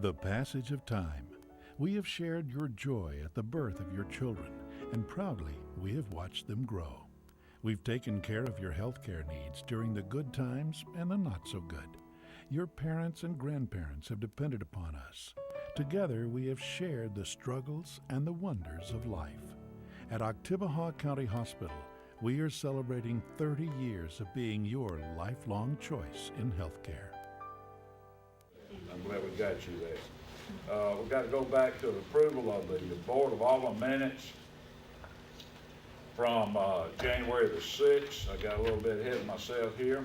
the passage of time. We have shared your joy at the birth of your children, and proudly we have watched them grow. We've taken care of your healthcare needs during the good times and the not so good. Your parents and grandparents have depended upon us. Together we have shared the struggles and the wonders of life. At Oktibbeha County Hospital, we are celebrating 30 years of being your lifelong choice in healthcare. I'm glad we got you there. We've got to go back to the approval of the Board of Aldermen minutes from January the 6th. I got a little bit ahead of myself here.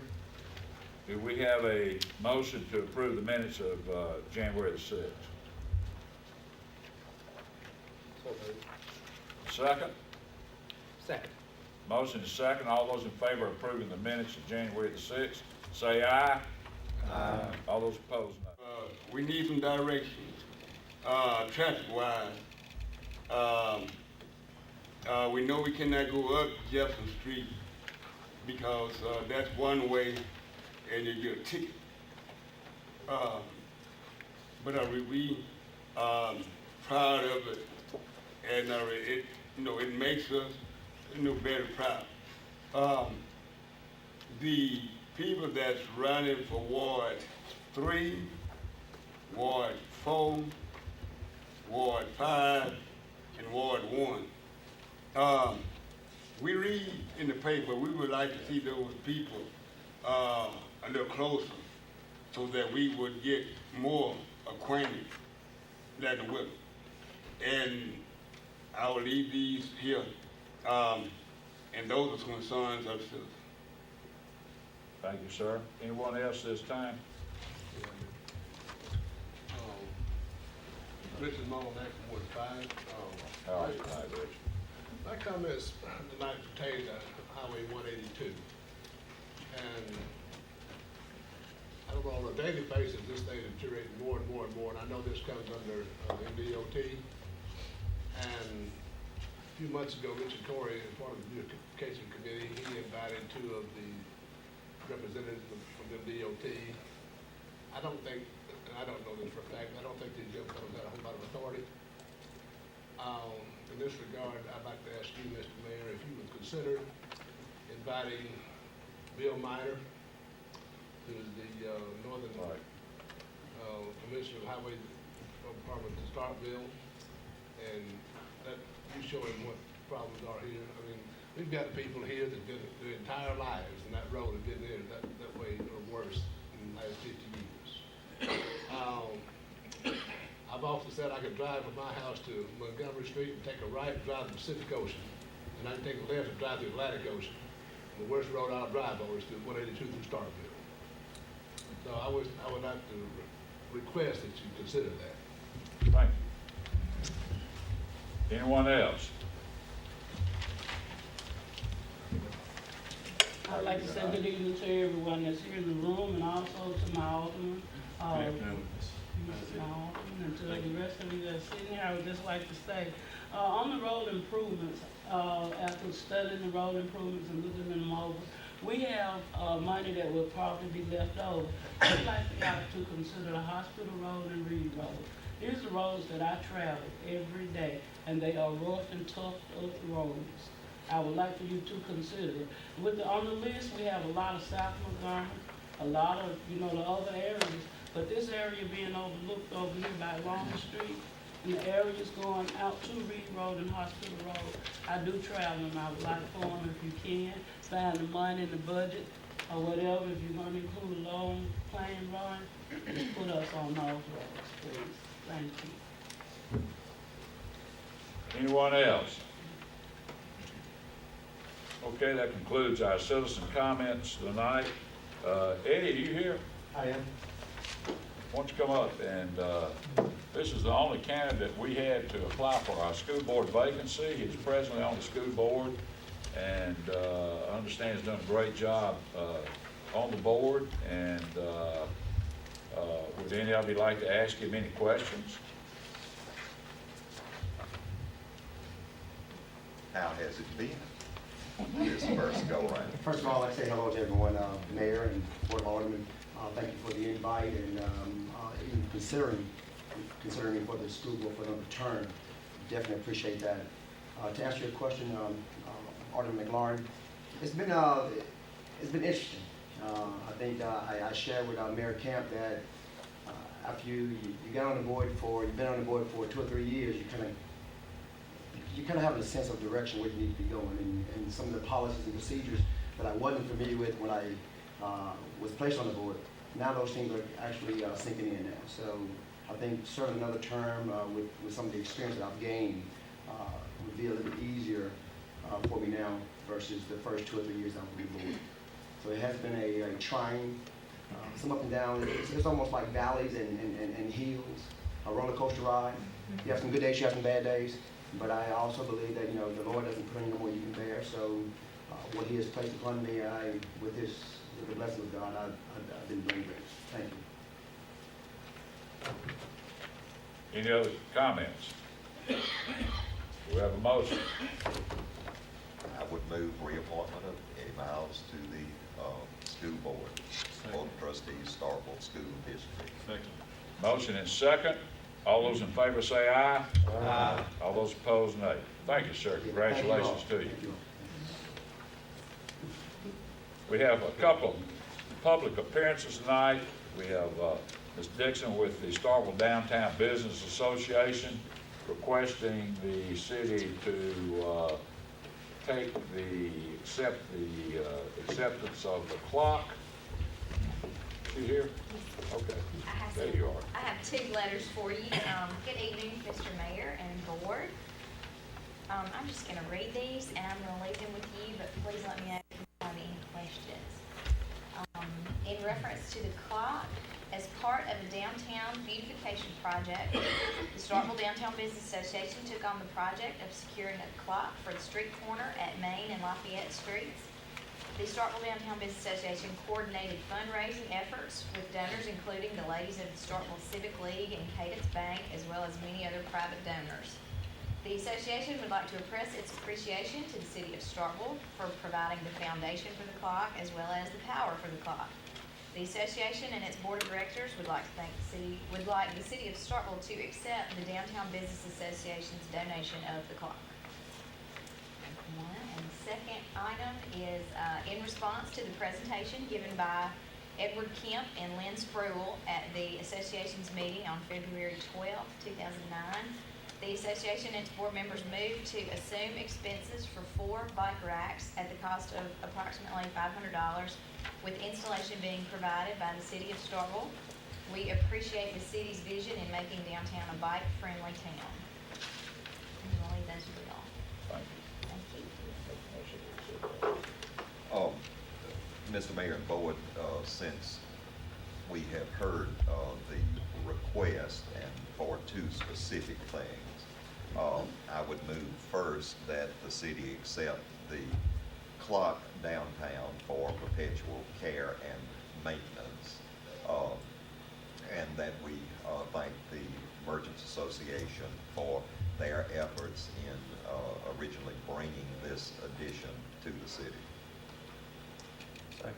Do we have a motion to approve the minutes of January the 6th? So moved. Second? Second. Motion is second. All those in favor of approving the minutes of January the 6th, say aye. Aye. All those opposed, no. We need some direction, traffic-wise. We know we cannot go up Jefferson Street because that's one way and you get a ticket. But we proud of it, and it, it makes us, very proud. The people that's running for Ward 3, Ward 4, Ward 5, and Ward 1. We read in the paper, we would like to see those people a little closer so that we would get more acquainted with them. And I will leave these here, and those are concerns of citizens. Thank you, sir. Anyone else this time? Richard Mullinack from Ward 5. All right, Rich. My comments tonight pertain to Highway 182. And I don't know, on a daily basis, this thing is deteriorating more and more and more, and I know this comes under MDOT. And a few months ago, Richard Torrey, as part of the beautification committee, he invited 2 of the representatives from MDOT. I don't think, and I don't know this for a fact, I don't think these young fellows had a whole lot of authority. In this regard, I'd like to ask you, Mr. Mayor, if you would consider inviting Bill Miner, who is the Northern Commissioner of Highway Department to Starkville, and let you show him what problems are here. I mean, we've got people here that been their entire lives, and that road has been there that way or worse in the last 50 years. I've often said I could drive from my house to Montgomery Street and take a right and drive to the Pacific Ocean, and I can take a left and drive to the Atlantic Ocean. And the worst road I'll drive over is the 182 through Starkville. So I would like to request that you consider that. Thank you. Anyone else? I'd like to say good evening to everyone that's here in the room, and also to my alderman, and to the rest of you that's sitting here. I would just like to say, on the road improvements, after studying the road improvements and looking them over, we have money that will probably be left over. I'd like for y'all to consider the Hospital Road and Reed Road. These are roads that I travel every day, and they are rough and tough roads. I would like for you to consider. On the list, we have a lot of South Montgomery, a lot of, the other areas, but this area being overlooked over here by Long Street, and the areas going out to Reed Road and Hospital Road. I do travel, and I would like for them, if you can, find the money in the budget or whatever. If you're going to include a long plane run, just put us on those roads, please. Thank you. Anyone else? Okay, that concludes our citizen comments tonight. Eddie, are you here? I am. Why don't you come up? And this is the only candidate we had to apply for our school board vacancy. He's presently on the school board, and I understand he's done a great job on the board. And would any of you like to ask him any questions? How has it been this first go round? First of all, I'd like to say hello to everyone, Mayor and Board of Aldermen. Thank you for the invite and even considering considering me for the school board for another term. Definitely appreciate that. To answer your question, Alderman McLaurin, it's been interesting. I think I shared with Mayor Camp that after you got on the board you've been on the board for 2 or 3 years, you kind of have a sense of direction where you need to be going, and some of the policies and procedures that I wasn't familiar with when I was placed on the board. Now those things are actually sinking in now. So I think serving another term with some of the experience that I've gained would be a little bit easier for me now versus the first 2 or 3 years I was on the board. So it has been a trying, some up and down. It's almost like valleys and hills, a roller coaster ride. You have some good days, you have some bad days. But I also believe that, the Lord doesn't put any more you can bear. So what He has placed upon me, with the blessing of God, I've been doing great. Thank you. Any other comments? We have a motion. I would move reappointment of Eddie Miles to the school board, Board of Trustees, Starkville School District. Second. Motion and second. All those in favor say aye. Aye. All those opposed, nay. Thank you, sir. Congratulations to you. Thank you. We have a couple of public appearances tonight. We have Ms. Dixon with the Starkville Downtown Business Association requesting the city to accept the acceptance of the clock. She here? Okay, there you are. I have 2 letters for you. Good evening, Mr. Mayor and Board. I'm just going to read these, and I'm going to leave them with you, but please let me know if you have any questions. In reference to the clock, as part of the downtown beautification project, the Starkville Downtown Business Association took on the project of securing a clock for the street corner at Main and Lafayette Streets. The Starkville Downtown Business Association coordinated fundraising efforts with donors including the ladies of the Starkville Civic League and Cadence Bank, as well as many other private donors. The association would like to express its appreciation to the city of Starkville for providing the foundation for the clock as well as the power for the clock. The association and its board of directors would like the city of Starkville to accept the Downtown Business Association's donation of the clock. And the second item is in response to the presentation given by Edward Kemp and Lynn Spruill at the association's meeting on February 12, 2009. The association and its board members moved to assume expenses for 4 bike racks at the cost of approximately $500, with installation being provided by the city of Starkville. We appreciate the city's vision in making downtown a bike-friendly town. And we'll leave those for y'all. Thank you. Thank you. Mr. Mayor and Board, since we have heard the request and for 2 specific things, I would move first that the city accept the clock downtown for perpetual care and maintenance, and that we thank the Merchants Association for their efforts in originally bringing this addition to the city. Second.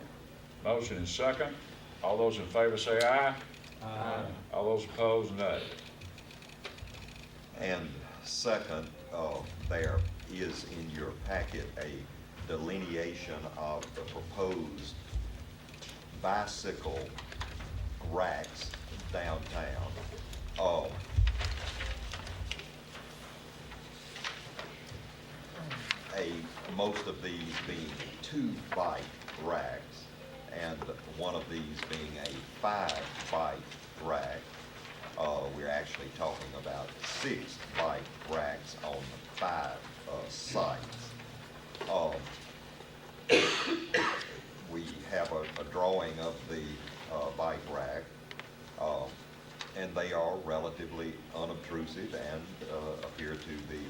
Motion and second. All those in favor say aye. Aye. All those opposed, nay. And second, there is in your packet a delineation of the proposed bicycle racks downtown. Most of these being 2 bike racks, and one of these being a 5 bike rack. We're actually talking about 6 bike racks on 5 sites. We have a drawing of the bike rack, and they are relatively unobtrusive and appear to be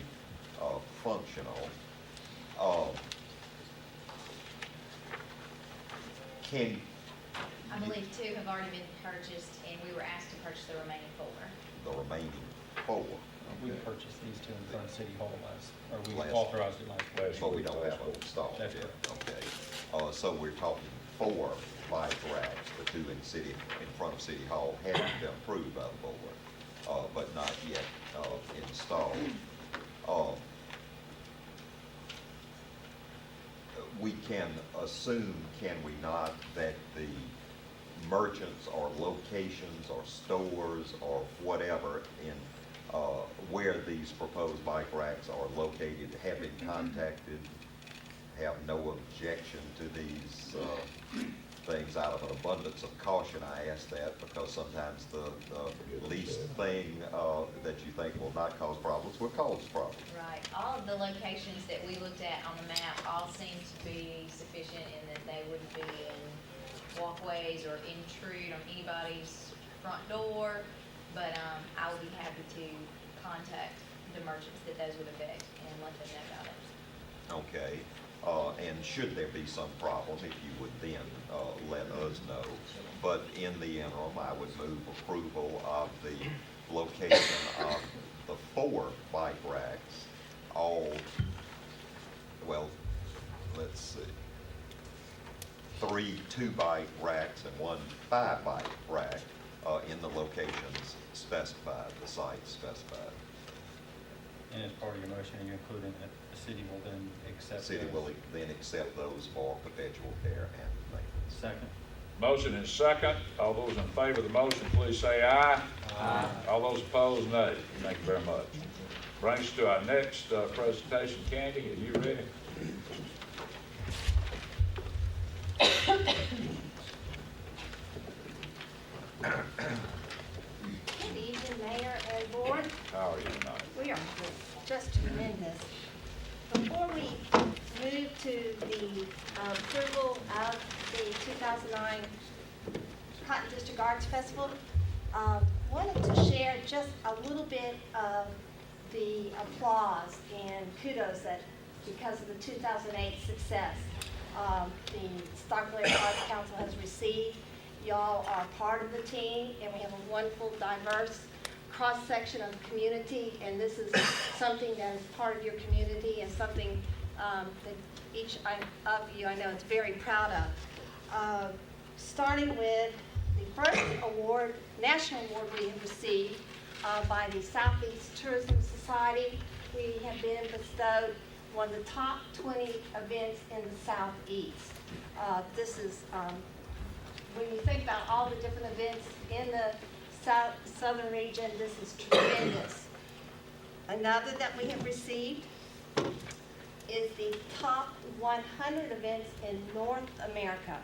functional. I believe 2 have already been purchased, and we were asked to purchase the remaining 4. The remaining 4, We purchased these 2 in front of City Hall we Last- authorized it last. but we don't have them installed That's yet. correct. Okay. So we're talking 4 bike racks, the 2 in front of City Hall haven't been approved by the board. but not yet installed. We can assume, can we not, that the merchants or locations or stores or whatever in where these proposed bike racks are located have been contacted, have no objection to these things. Out of an abundance of caution, I ask that because sometimes the least thing that you think will not cause problems will cause problems. Right, all of the locations that we looked at on the map all seem to be sufficient in that they wouldn't be in walkways or intrude on anybody's front door, but I would be happy to contact the merchants that those would affect and let them know about it. Okay, and should there be some problem, if you would then let us know. But in the interim, I would move approval of the location of the 4 bike racks, all, well, let's see, 3 2-bike racks and 1 5-bike rack in the locations specified, the sites specified. And as part of your motion, you're including that the city will then accept City those. will then accept those for perpetual care and maintenance. Second. Motion is second. All those in favor of the motion, please say aye. Aye. All those opposed, nay. Thank you very much. Brings us to our next presentation. Candy, are you ready? Good evening, Mayor and Board. How are you tonight? We are just tremendous. Before we move to the approval of the 2009 Cotton District Arts Festival, wanted to share just a little bit of the applause and kudos that because of the 2008 success the Starkville Arts Council has received. Y'all are part of the team, and we have a wonderful, diverse cross-section of the community, and this is something that is part of your community and something that each of you, I know, is very proud of. Starting with the first award, national award we have received by the Southeast Tourism Society. We have been bestowed one of the top 20 events in the Southeast. This is when you think about all the different events in the southern region, this is tremendous. Another that we have received is the top 100 events in North America.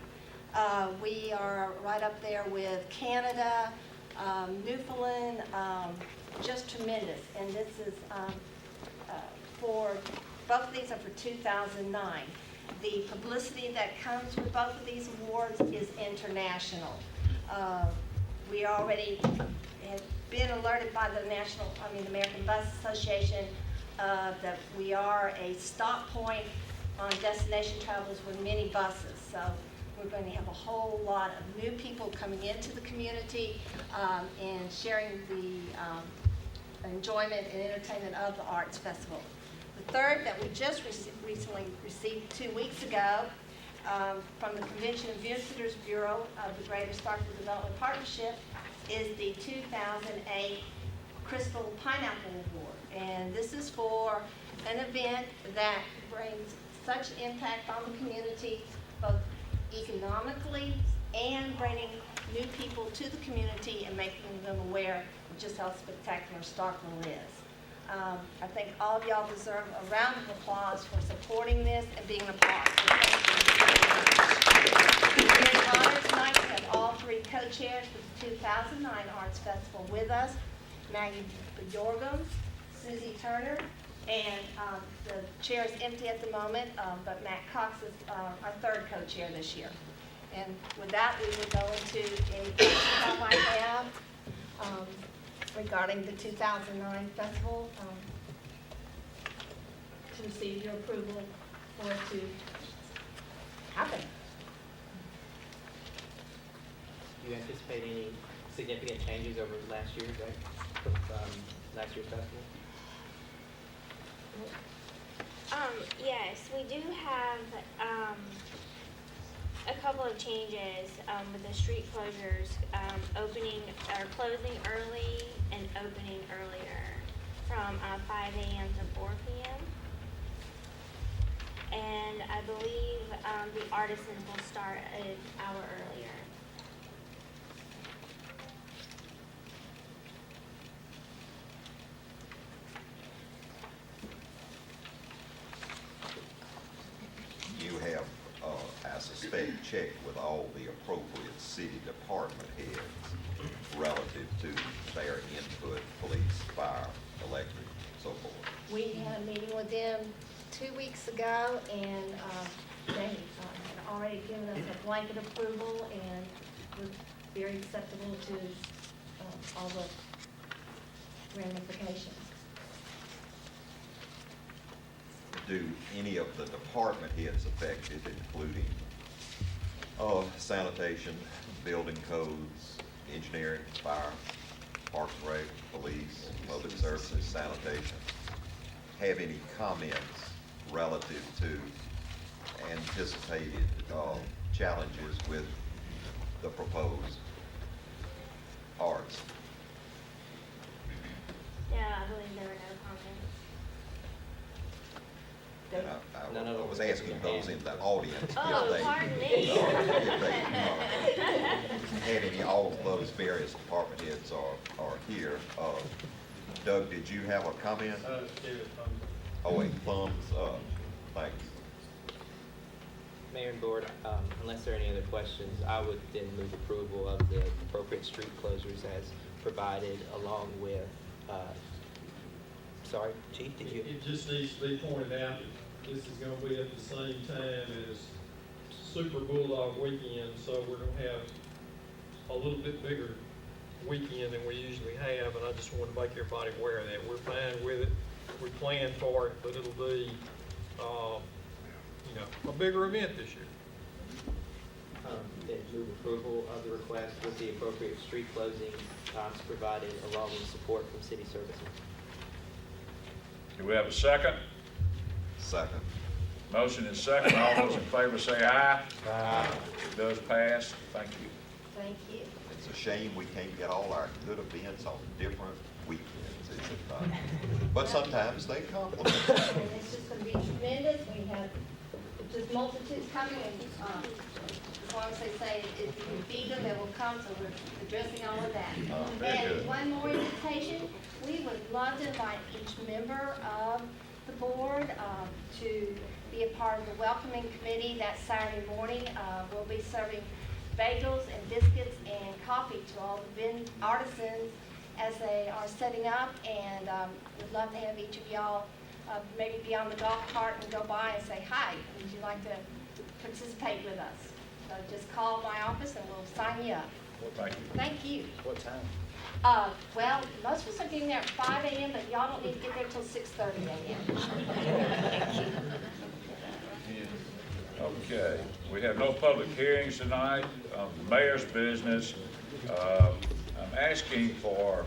We are right up there with Canada, Newfoundland, just tremendous. And this is for, both of these are for 2009. The publicity that comes with both of these awards is international. We already have been alerted by the American Bus Association that we are a stop point on destination travels with many buses. So we're going to have a whole lot of new people coming into the community and sharing the enjoyment and entertainment of the Arts Festival. The third that we just recently received 2 weeks ago from the Convention and Visitors Bureau of the Greater Starkville Development Partnership is the 2008 Crystal Pineapple Award. And this is for an event that brings such impact on the community, both economically and bringing new people to the community and making them aware of just how spectacular Starkville is. I think all of y'all deserve a round of applause for supporting this and being a part. We're in honor tonight to have all 3 co-chairs for the 2009 Arts Festival with us, Maggie Bjorgum, Susie Turner, and the chair is empty at the moment, but Matt Cox is our 3rd co-chair this year. And with that, we will go into any questions I might have regarding the 2009 festival, to receive your approval for it to happen. Do you anticipate any significant changes over last year's, last year's festival? Yes, we do have a couple of changes with the street closures, opening or closing early and opening earlier from 5 a.m. to 4 p.m. And I believe the artisans will start an hour earlier. You have, I suspect, checked with all the appropriate city department heads relative to their input, police, fire, electric, so forth. We had a meeting with them 2 weeks ago, and they had already given us a blanket approval and was very acceptable to all the ramifications. Do any of the department heads affected, including sanitation, building codes, engineering, fire, parks and rec, police, public services, sanitation, have any comments relative to anticipated challenges with the proposed arts? No, I believe there were no comments. And I was asking those in the audience Oh, if they, pardon me. if they had any, all of those various department heads are here. Doug, did you have a comment? Oh, wait, thumbs up. Thanks. Mayor and Board, unless there are any other questions, I would then move approval of the appropriate street closures as provided along with, sorry, Chief, did you? It just needs to be pointed out that this is gonna be at the same time as Super Bulldog weekend, so we're gonna have a little bit bigger weekend than we usually have, and I just want to make everybody aware of that. We're fine with it, we plan for it, but it'll be, a bigger event this year. Then move approval of the request with the appropriate street closing times provided along with support from city services. Do we have a second? Second. Motion is second. All those in favor say aye. Aye. It does pass. Thank you. Thank you. It's a shame we can't get all our good events on different weekends, is it not? But sometimes they complement. And it's just gonna be tremendous. We have just multitudes coming, and as long as they say if you can feed them, they will come, so we're addressing all of that. Very And good. one more invitation, we would love to invite each member of the board to be a part of the welcoming committee that Saturday morning. We'll be serving bagels and biscuits and coffee to all the artisans as they are setting up, and we'd love to have each of y'all maybe be on the golf cart and go by and say, hi, would you like to participate with us? So just call my office and we'll sign you up. Well, thank you. Thank you. What time? Well, most of us are getting there at 5 a.m., but y'all don't need to get there till 6:30 a.m. Okay, we have no public hearings tonight. The mayor's business. I'm asking for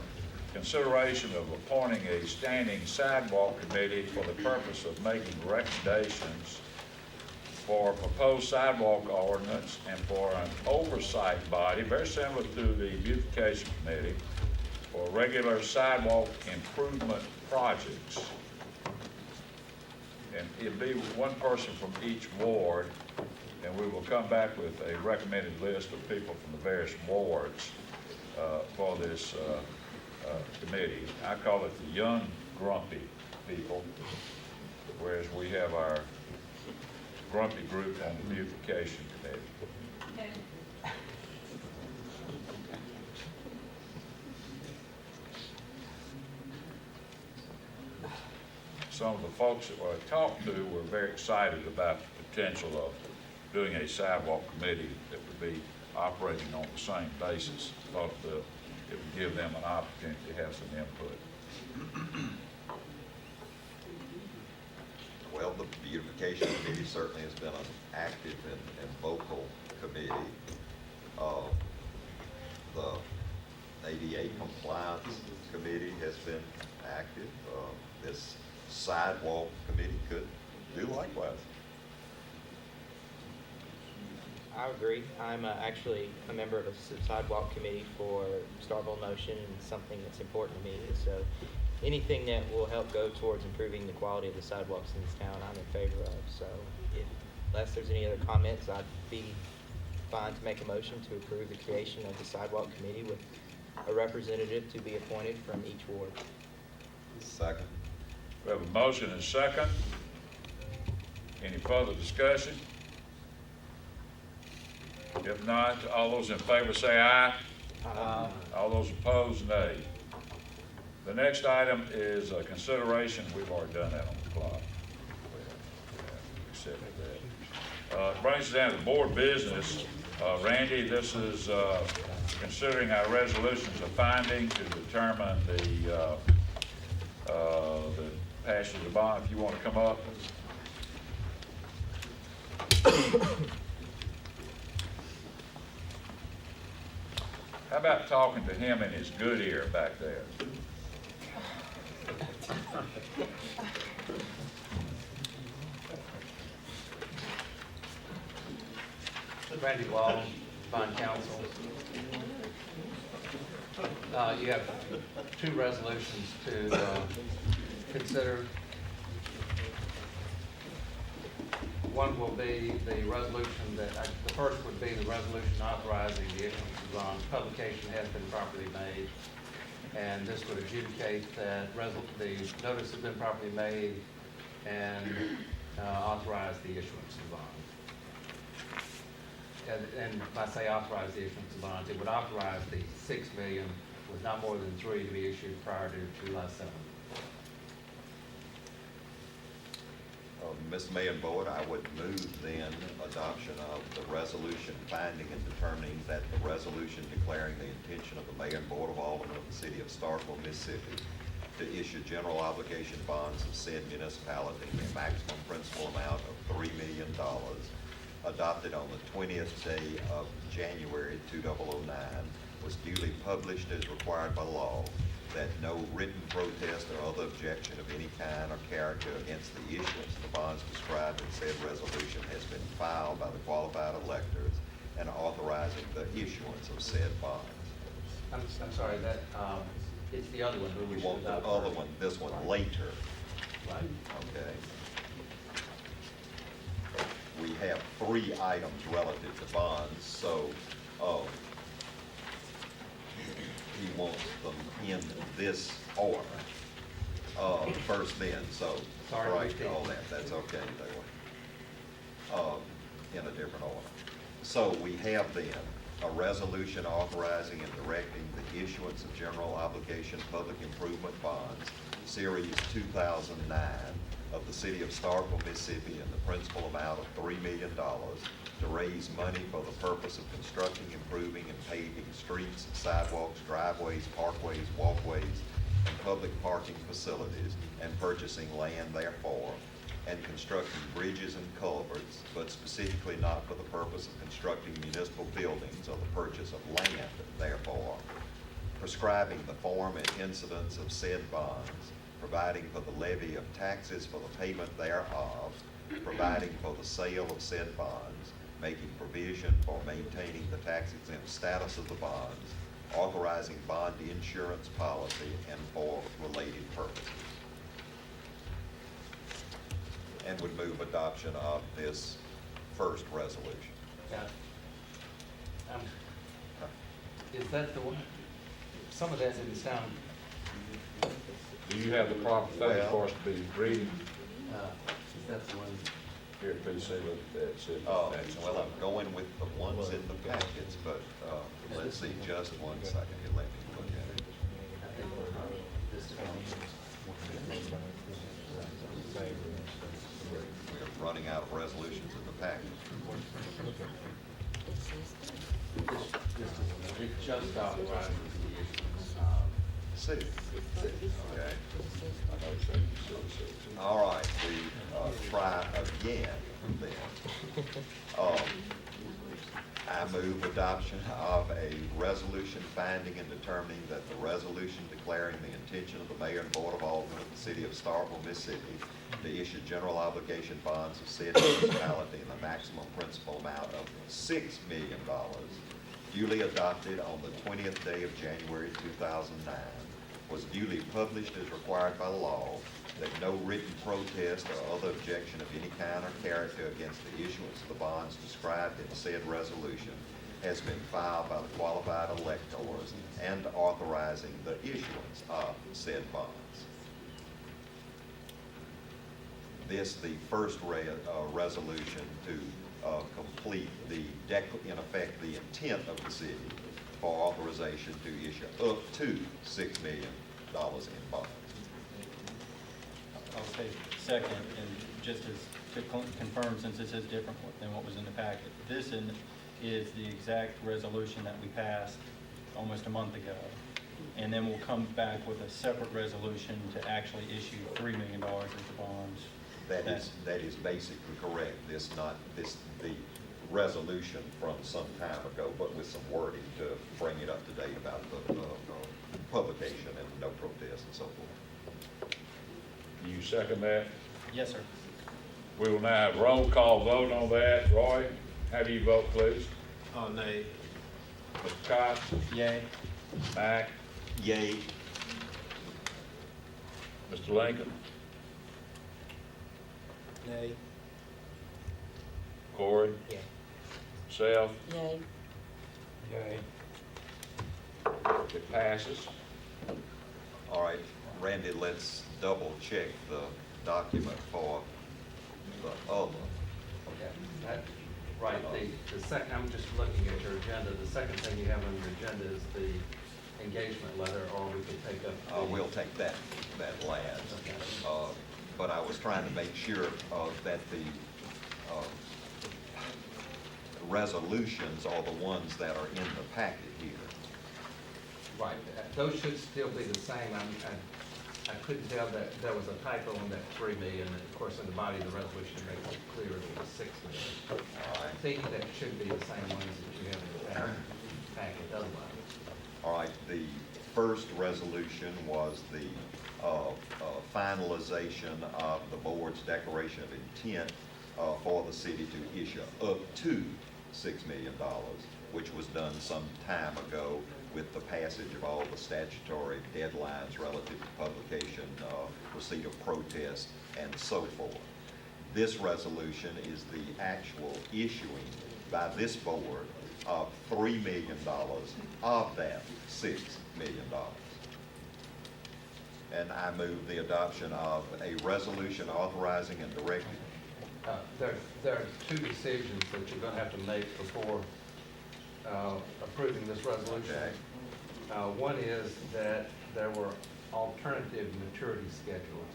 consideration of appointing a standing sidewalk committee for the purpose of making recommendations for proposed sidewalk ordinance and for an oversight body, very similar to the beautification committee, for regular sidewalk improvement projects. And it'd be one person from each ward, and we will come back with a recommended list of people from the various wards for this committee. I call it the young grumpy people, whereas we have our grumpy group on the beautification committee. Some of the folks that I talked to were very excited about the potential of doing a sidewalk committee that would be operating on the same basis. Thought it would give them an opportunity to have some input. Well, the beautification committee certainly has been an active and vocal committee. The ADA compliance committee has been active. This sidewalk committee could do likewise. I agree. I'm actually a member of a sidewalk committee for Starkville Motion, and it's something that's important to me. So anything that will help go towards improving the quality of the sidewalks in this town, I'm in favor of. So unless there's any other comments, I'd be fine to make a motion to approve the creation of the sidewalk committee with a representative to be appointed from each ward. Second. We have a motion and a second. Any further discussion? If not, all those in favor say aye. Aye. All those opposed, nay. The next item is a consideration, we've already done that on the clock. We accepted that. Brings us down to board business. Randy, this is considering our resolutions of finding to determine the passage of the bond. If you want to come up. How about talking to him in his good ear back there? Randy Long, Bond Counsel. You have two resolutions to consider. One will be the resolution the first would be the resolution authorizing the issuance of bonds. Publication has been properly made, and this would adjudicate that the notice has been properly made and authorize the issuance of bonds. And if I say authorize the issuance of bonds, it would authorize the $6 million with not more than 3 to be issued prior to July 7th. Mr. Mayor and Board, I would move then adoption of the resolution finding and determining that the resolution declaring the intention of the Mayor and Board of Aldermen of the City of Starkville, Mississippi, to issue general obligation bonds of said municipality in a maximum principal amount of $3 million, adopted on the 20th day of January 2009, was duly published as required by law, that no written protest or other objection of any kind or character against the issuance of the bonds described in said resolution has been filed by the qualified electors, and authorizing the issuance of said bonds. I'm sorry, that it's the other one. You want the other one, this one later. Right. Okay. We have 3 items relative to bonds, so he wants them in this order. First then, so, Sorry, right, repeat. all that's okay, they were, in a different order. So we have then a resolution authorizing and directing the issuance of general obligation public improvement bonds, Series 2009, of the City of Starkville, Mississippi, in the principal amount of $3 million to raise money for the purpose of constructing, improving, and paving streets, sidewalks, driveways, parkways, walkways, and public parking facilities, and purchasing land therefore, and constructing bridges and culverts, but specifically not for the purpose of constructing municipal buildings or the purchase of land therefore, prescribing the form and incidence of said bonds, providing for the levy of taxes for the payment thereof, providing for the sale of said bonds, making provision for maintaining the tax-exempt status of the bonds, authorizing bond insurance policy, and for related purposes. And would move adoption of this first resolution. Yeah. Is that the one? Some of that didn't sound. Do you have the proper thing for us to be reading? Is that the one? Here, PC, look at that, see if Well, that's- I'm going with the ones in the packets, but let's see, just one second, you let me look at it. I think this is We're running out of resolutions in the packet. it just authorizes the issuance. Six. Okay. I know, so. All right, we try again then. I move adoption of a resolution resolution finding and determining that the resolution declaring the intention of the mayor and board of aldermen of the city of Starkville, Mississippi, to issue general obligation bonds of said municipality in the maximum principal amount of $6 million, duly adopted on the 20th day of January 2009, was duly published as required by law, that no written protest or other objection of any kind or character against the issuance of the bonds described in said resolution has been filed by the qualified electors and authorizing the issuance of said bonds. This, the first resolution to complete in effect, the intent of the city for authorization to issue up to $6 million in bonds. I'll say second, and just as to confirm, since this is different than what was in the packet, this is the exact resolution that we passed almost a month ago. And then we'll come back with a separate resolution to actually issue $3 million worth of bonds. That is basically correct. The resolution from some time ago, but with some wording to bring it up to date about the publication and no protest and so forth. You second that? Yes, sir. We will now have roll call vote on that. Roy, how do you vote, please? Nay. Mr. Cox? Yay. Mack? Yay. Mr. Lincoln? Nay. Corey? Yeah. Self? Yay. Yay. It passes. All right, Randy, let's double check the document for the other. Okay. Right, the second, I'm just looking at your agenda, the second thing you have on your agenda is the engagement letter, or we could take up. We'll take that last. Okay. But I was trying to make sure that the resolutions are the ones that are in the packet here. Right, those should still be the same. I couldn't tell that there was a typo on that 3 million. Of course, in the body of the resolution, it makes it clear that it was 6 million. I think that should be the same ones that you have in the packet otherwise. All right, the first resolution was the finalization of the board's declaration of intent for the city to issue up to $6 million, which was done some time ago with the passage of all the statutory deadlines relative to publication, receipt of protest, and so forth. This resolution is the actual issuing by this board of $3 million of that $6 million. And I move the adoption of a resolution authorizing and directing. There are two decisions that you're going to have to make before approving this resolution. Okay. One is that there were alternative maturity schedules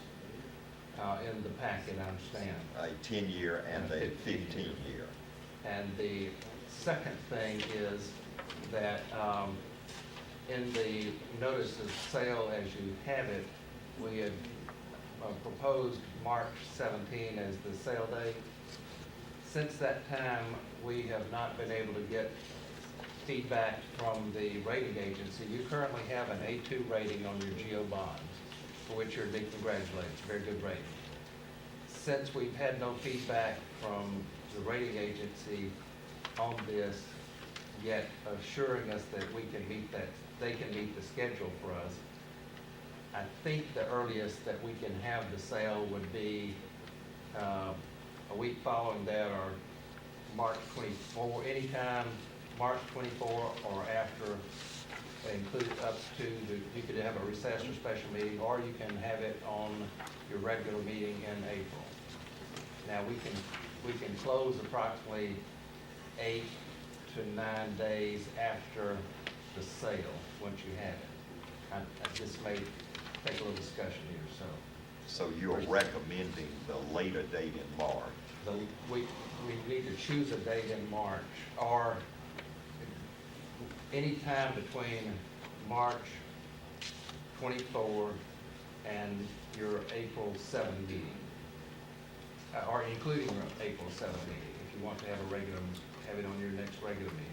in the packet, I understand. A 10-year and a 15-year. And the second thing is that in the notice of sale as you have it, we had proposed March 17 as the sale date. Since that time, we have not been able to get feedback from the rating agency. You currently have an A2 rating on your GO bonds, for which you're being congratulated. It's a very good rating. Since we've had no feedback from the rating agency on this, yet assuring us that we can meet that, they can meet the schedule for us, I think the earliest that we can have the sale would be a week following that, or March 24, anytime March 24 or after, include up to, you could have a recess or special meeting, or you can have it on your regular meeting in April. Now, we can close approximately 8 to 9 days after the sale, once you have it. This may take a little discussion here, so. So you're recommending the later date in March? We need to choose a date in March, or any time between March 24 and your April 7 meeting, or including your April 7 meeting, if you want to have a regular, have it on your next regular meeting.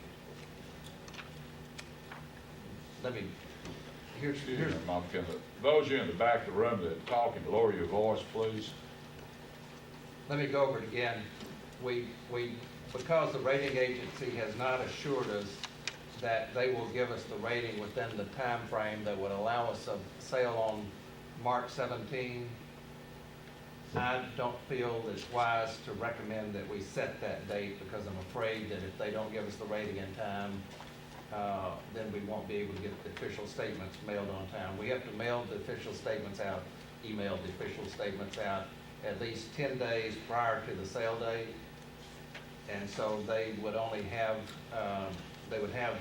let me, here's, Mom, those of you in the back of the room that are talking, lower your voice, please. let me go over it again. Because the rating agency has not assured us that they will give us the rating within the time frame that would allow us a sale on March 17, I don't feel it's wise to recommend that we set that date, because I'm afraid that if they don't give us the rating in time, then we won't be able to get the official statements mailed on time. We have to mail the official statements out, email the official statements out at least 10 days prior to the sale date. And so they would only have, they would have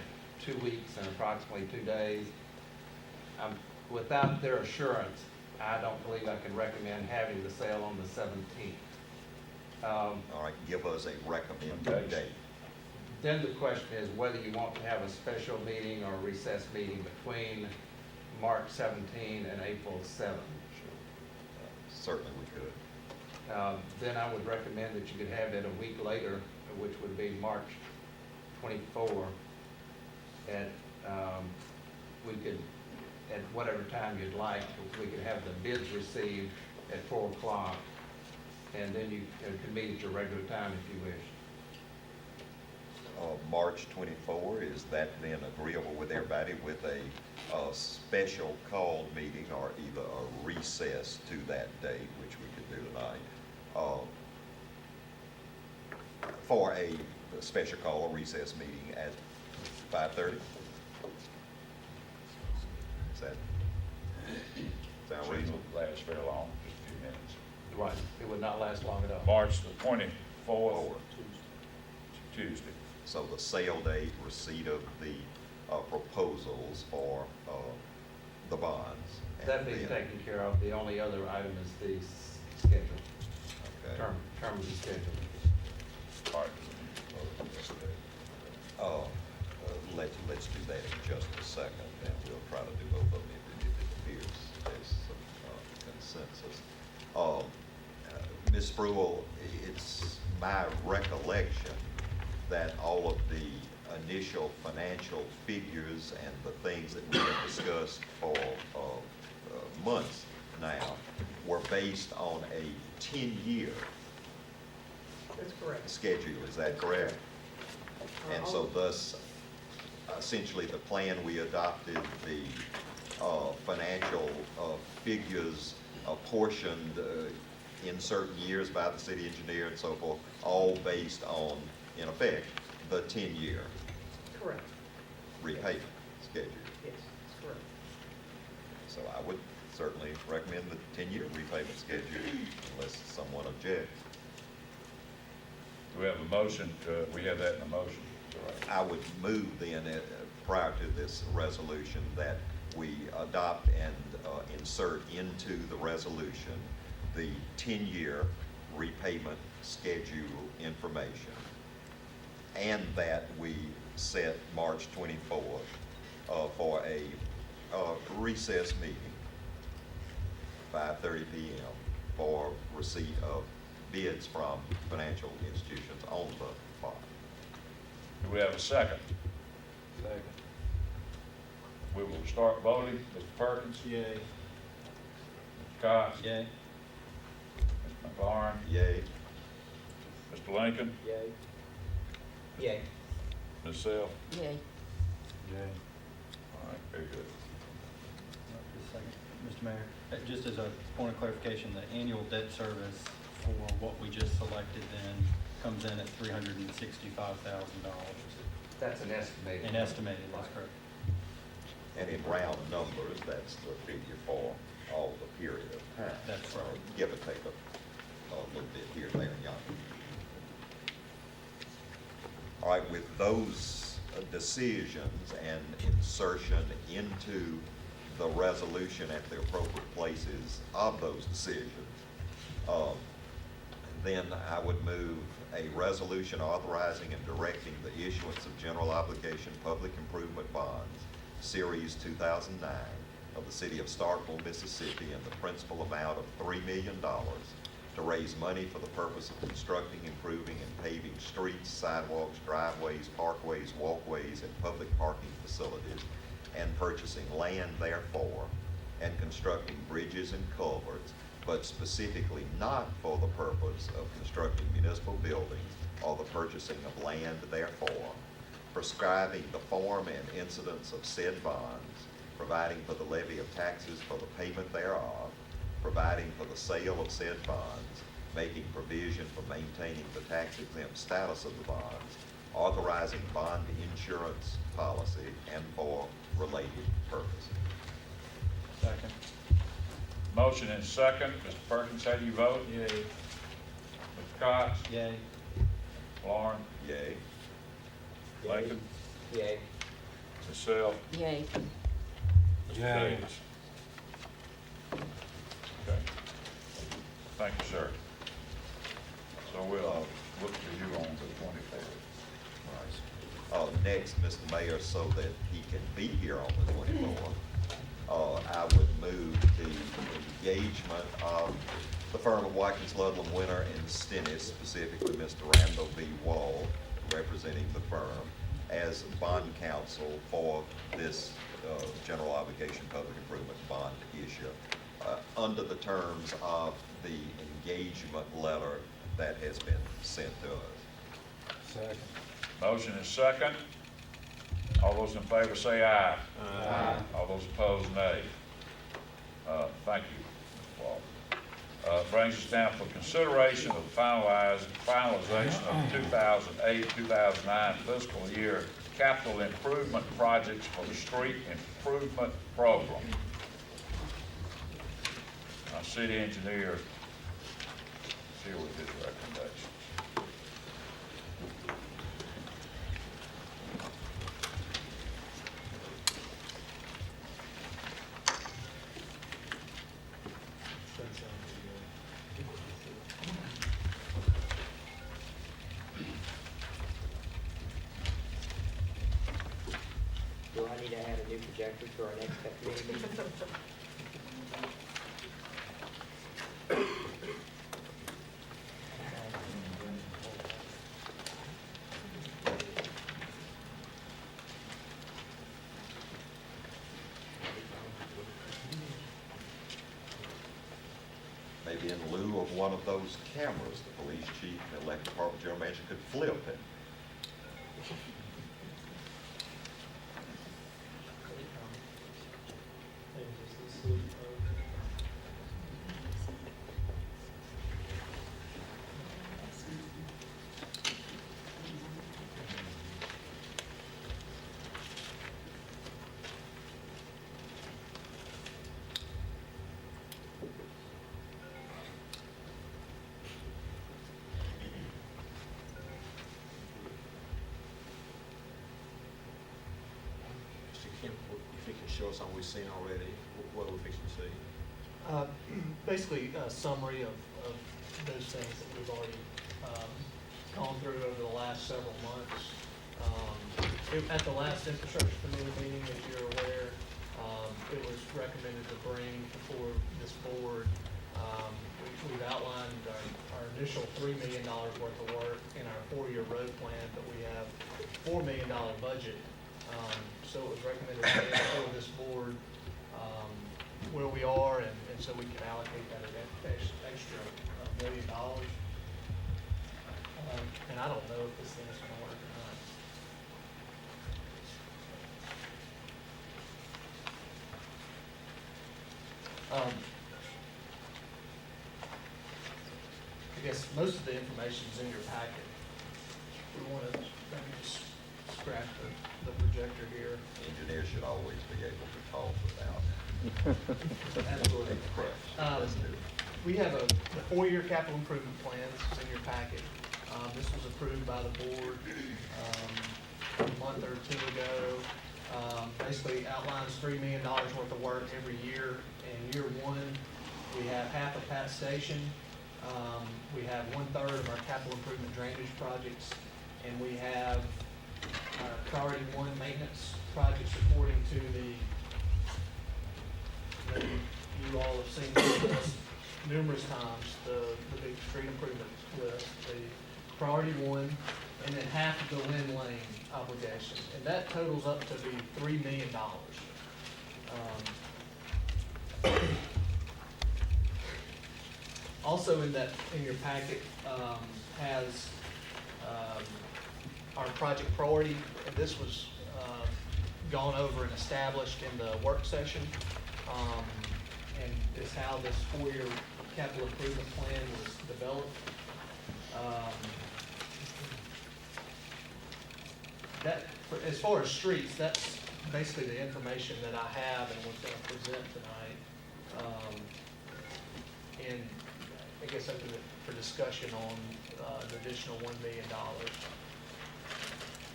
2 weeks and approximately 2 days. Without their assurance, I don't believe I can recommend having the sale on the 17th. All right, give us a recommended date. Then the question is whether you want to have a special meeting or a recess meeting between March 17 and April 7. Certainly we could. Then I would recommend that you could have it a week later, which would be March 24. We could, at whatever time you'd like, we could have the bids received at 4 o'clock, and then you can meet at your regular time if you wish. March 24, is that then agreeable with everybody with a special called meeting or either a recess to that date, which we could do tonight, for a special call or recess meeting at 5:30? Is that sound reasonable? Last very long, just a few minutes. Right. It would not last long at all. March the 24th, Tuesday. So the sale date, receipt of the proposals for the bonds. and That being then- taken care of, the only other item is the schedule, Okay. term of the schedule. All right. Let's do that in just a second, and we'll try to do both of them if it appears there's some consensus. Ms. Spruill, it's my recollection that all of the initial financial figures and the things that we have discussed for months now were based on a 10-year That's correct. schedule, is that correct? And so thus, essentially, the plan we adopted, the financial figures apportioned in certain years by the city engineer and so forth, all based on, in effect, the 10-year Correct. repayment schedule. Yes, that's correct. So I would certainly recommend the 10-year repayment schedule unless someone objects. Do we have a motion we have that in a motion? I would move then, prior to this resolution, that we adopt and insert into the resolution the 10-year repayment schedule information, and that we set March 24th for a recess meeting, 5:30 p.m., for receipt of bids from financial institutions on the bond. Do we have a second? Second. We will start voting. Mr. Perkins? Yay. Mr. Cox? Yay. Mr. McLaurin? Yay. Mr. Lincoln? Yay. Yay. Ms. Self? Yay. Yay. All right, very good. Just a second. Mr. Mayor, just as a point of clarification, the annual debt service for what we just selected then comes in at $365,000. That's an estimate. And estimated, that's correct. And in round numbers, that's the figure for all the period of time. That's right. Give or take a little bit here, there, and yonder. All right, with those decisions and insertion into the resolution at the appropriate places of those decisions, then I would move a resolution authorizing and directing the issuance of general obligation public improvement bonds, Series 2009, of the city of Starkville, Mississippi, in the principal amount of $3 million to raise money for the purpose of constructing, improving, and paving streets, sidewalks, driveways, parkways, walkways, and public parking facilities and purchasing land therefore, and constructing bridges and culverts, but specifically not for the purpose of constructing municipal buildings or the purchasing of land therefore, prescribing the form and incidence of said bonds, providing for the levy of taxes for the payment thereof, providing for the sale of said bonds, making provision for maintaining the tax-exempt status of the bonds, authorizing bond insurance policy, and for related purposes. Second. Motion and second. Mr. Perkins, how do you vote? Yay. Mr. Cox? Yay. Lauren? Yay. Lincoln? Yay. Ms. Self? Yay. Mr. Davis? Okay. Thank you, sir. So we'll look to you on the 24th. Next, Mr. Mayor, so that he can be here on the 24th, I would move the engagement of the firm of Watkins, Ludlam, Winter, and Stennis, specifically Mr. Randall B. Wall, representing the firm, as bond counsel for this general obligation public improvement bond issue, under the terms of the engagement letter that has been sent to us. Second. Motion is second. All those in favor say aye. Aye. All those opposed, nay. Thank you, Mr. Walker. Brings us down for consideration of the finalization of 2008-2009 fiscal year capital improvement projects for the street improvement program. Our city engineer is here with his recommendations. Do I need to add a new projector to our next meeting? Maybe in lieu of one of those cameras, the police chief and elected department general manager could flip it. If you can show us on what we've seen already, what are we fixing to see? Basically, a summary of those things that we've already gone through over the last several months. At the last infrastructure committee meeting, as you're aware, it was recommended to bring before this board. We've outlined our initial $3 million worth of work in our 4-year road plan, but we have $4 million budget. So it was recommended to bring before this board where we are, and so we can allocate that extra $1 million. And I don't know if this thing is going to work or not. I guess most of the information is in your packet. We want to maybe just scratch the projector here. Engineers should always be able to talk without. Absolutely. We have the 4-year capital improvement plans in your packet. This was approved by the board a month or two ago. Basically outlines $3 million worth of work every year. In year 1, we have half of Pat Station. We have 1/3 of our capital improvement drainage projects, and we have our priority 1 maintenance projects according to you all have seen this numerous times, the big street improvement list, the priority one, and then half of the Lynn Lane obligation, and that totals up to be $3 million. Also in your packet, has, our project priority, and this was, gone over and established in the work session. And is how this 4-year capital improvement plan was developed. As far as streets, that's basically the information that I have and was going to present tonight. And I guess open it for discussion on the additional $1 million.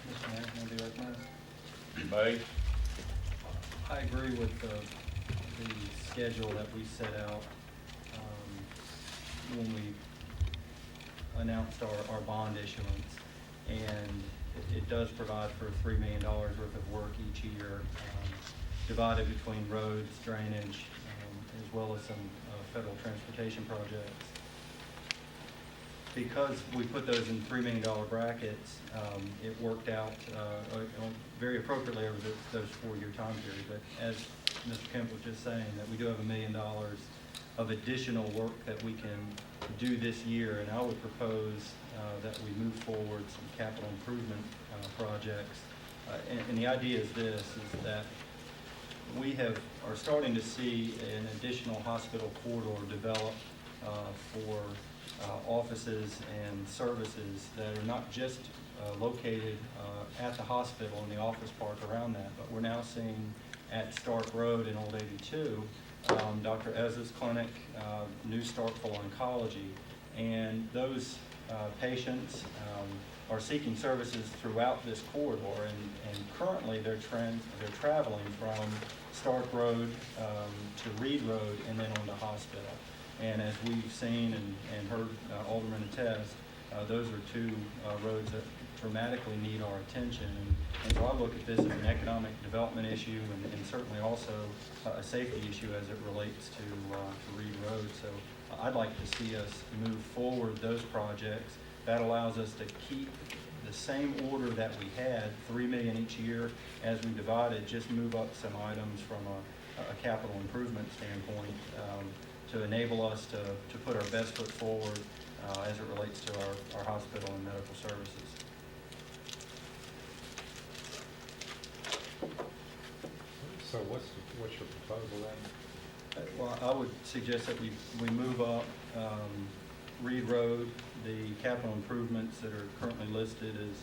Mr. Mayor, may I be recognized? You may. I agree with the schedule that we set out when we announced our bond issuance. And it does provide for $3 million worth of work each year, divided between roads, drainage, as well as some federal transportation projects. Because we put those in $3 million brackets, it worked out very appropriately over those 4-year time period. But as Mr. Kemp was just saying, that we do have $1 million of additional work that we can do this year, and I would propose that we move forward some capital improvement projects. And the idea is this, is that we are starting to see an additional hospital corridor develop for offices and services that are not just located at the hospital and the office park around that, but we're now seeing at Stark Road in Old 82, Dr. Ezra's clinic, new Starkville Oncology, and those patients are seeking services throughout this corridor, and currently they're traveling from Stark Road to Reed Road and then on to hospital. And as we've seen and heard Alderman attest, those are two roads that dramatically need our attention. And so I look at this as an economic development issue and certainly also a safety issue as it relates to Reed Road. So I'd like to see us move forward those projects. That allows us to keep the same order that we had, $3 million each year, as we divided, just move up some items from a capital improvement standpoint to enable us to put our best foot forward as it relates to our hospital and medical services. So what's your proposal then? Well, I would suggest that we move up Reed Road, the capital improvements that are currently listed as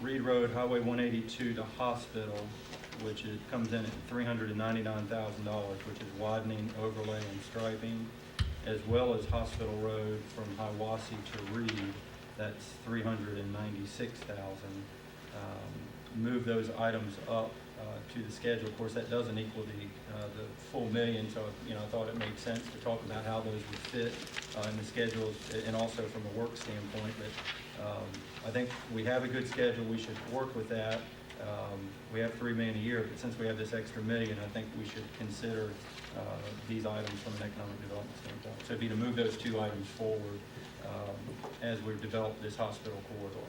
Reed Road, Highway 182 to hospital, which comes in at $399,000, which is widening, overlay, and striping, as well as Hospital Road from Hiwassee to Reed, that's $396,000. Move those items up to the schedule. Of course, that doesn't equal the full $1 million, so I thought it made sense to talk about how those would fit in the schedules and also from a work standpoint. But I think we have a good schedule. We should work with that. We have $3 million a year, but since we have this extra $1 million, I think we should consider these items from an economic development standpoint. So it'd be to move those two items forward as we develop this hospital corridor.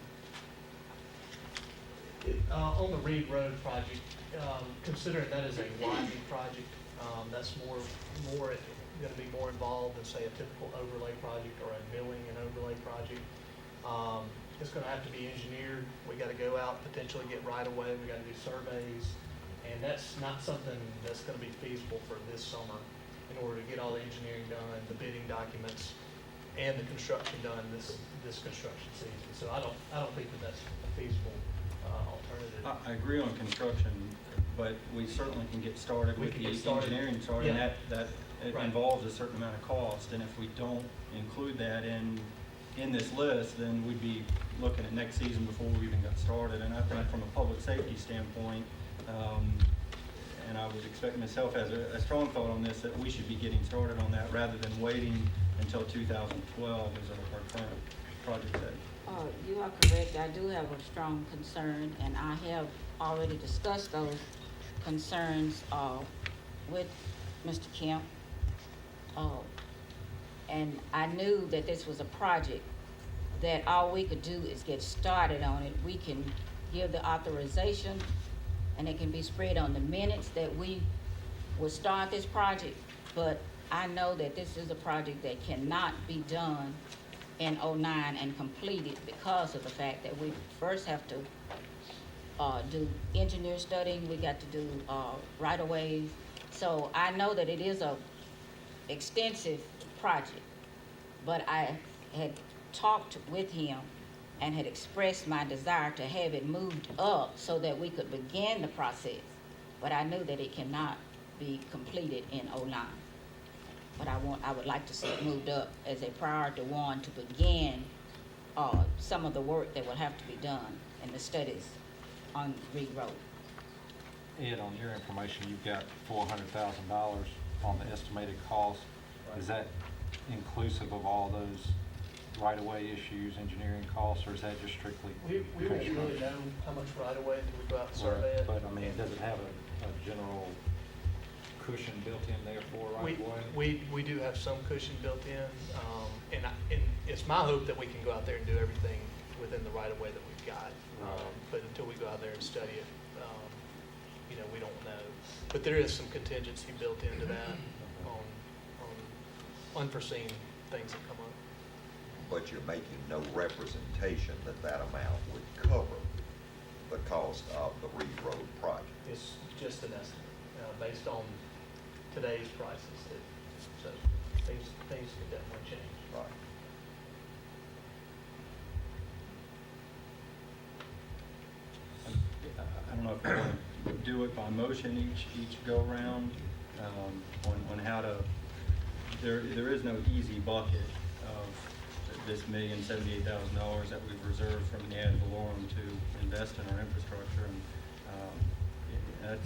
On the Reed Road project, considering that is a widening project, that's more going to be more involved than, say, a typical overlay project or a milling and overlay project. It's going to have to be engineered. We got to go out, potentially get right of way. We got to do surveys, and that's not something that's going to be feasible for this summer in order to get all the engineering done, the bidding documents, and the construction done this construction season. So I don't think that that's a feasible alternative. I agree on construction, but we certainly can get started with the engineering starting. Yeah. That Right. involves a certain amount of cost, and if we don't include that in this list, then we'd be looking at next season before we even got started. And I think from a public safety standpoint, and I would expect myself as a strong thought on this, that we should be getting started on that rather than waiting until 2012 as our current project date. You are correct. I do have a strong concern, and I have already discussed those concerns with Mr. Kemp. And I knew that this was a project that all we could do is get started on it. We can give the authorization, and it can be spread on the minutes that we will start this project, but I know that this is a project that cannot be done in '09 and completed because of the fact that we first have to do engineer studying, we got to do right-of-ways. So I know that it is a extensive project, but I had talked with him and had expressed my desire to have it moved up so that we could begin the process. But I knew that it cannot be completed in '09. But I would like to see it moved up as a priority one to begin some of the work that will have to be done in the studies on Reed Road. Ed, on your information, you've got $400,000 on the estimated cost. Is that inclusive of all those right-of-way issues, engineering costs, or is that just strictly? We won't really know how much right-of-way until we go out and survey it. But I mean, does it have a general cushion built in there for right-of-way? We do have some cushion built in, and it's my hope that we can go out there and do everything within the right-of-way that we've got. But until we go out there and study it, we don't know. But there is some contingency built into that on unforeseen things that come up. But you're making no representation that that amount would cover the cost of the Reed Road project. It's just an estimate, based on today's prices. So things could definitely change. Right. I don't know if you want to do it by motion each go-around, on how to, there is no easy bucket of this $1,078,000 that we've reserved from the ad valorem to invest in our infrastructure, and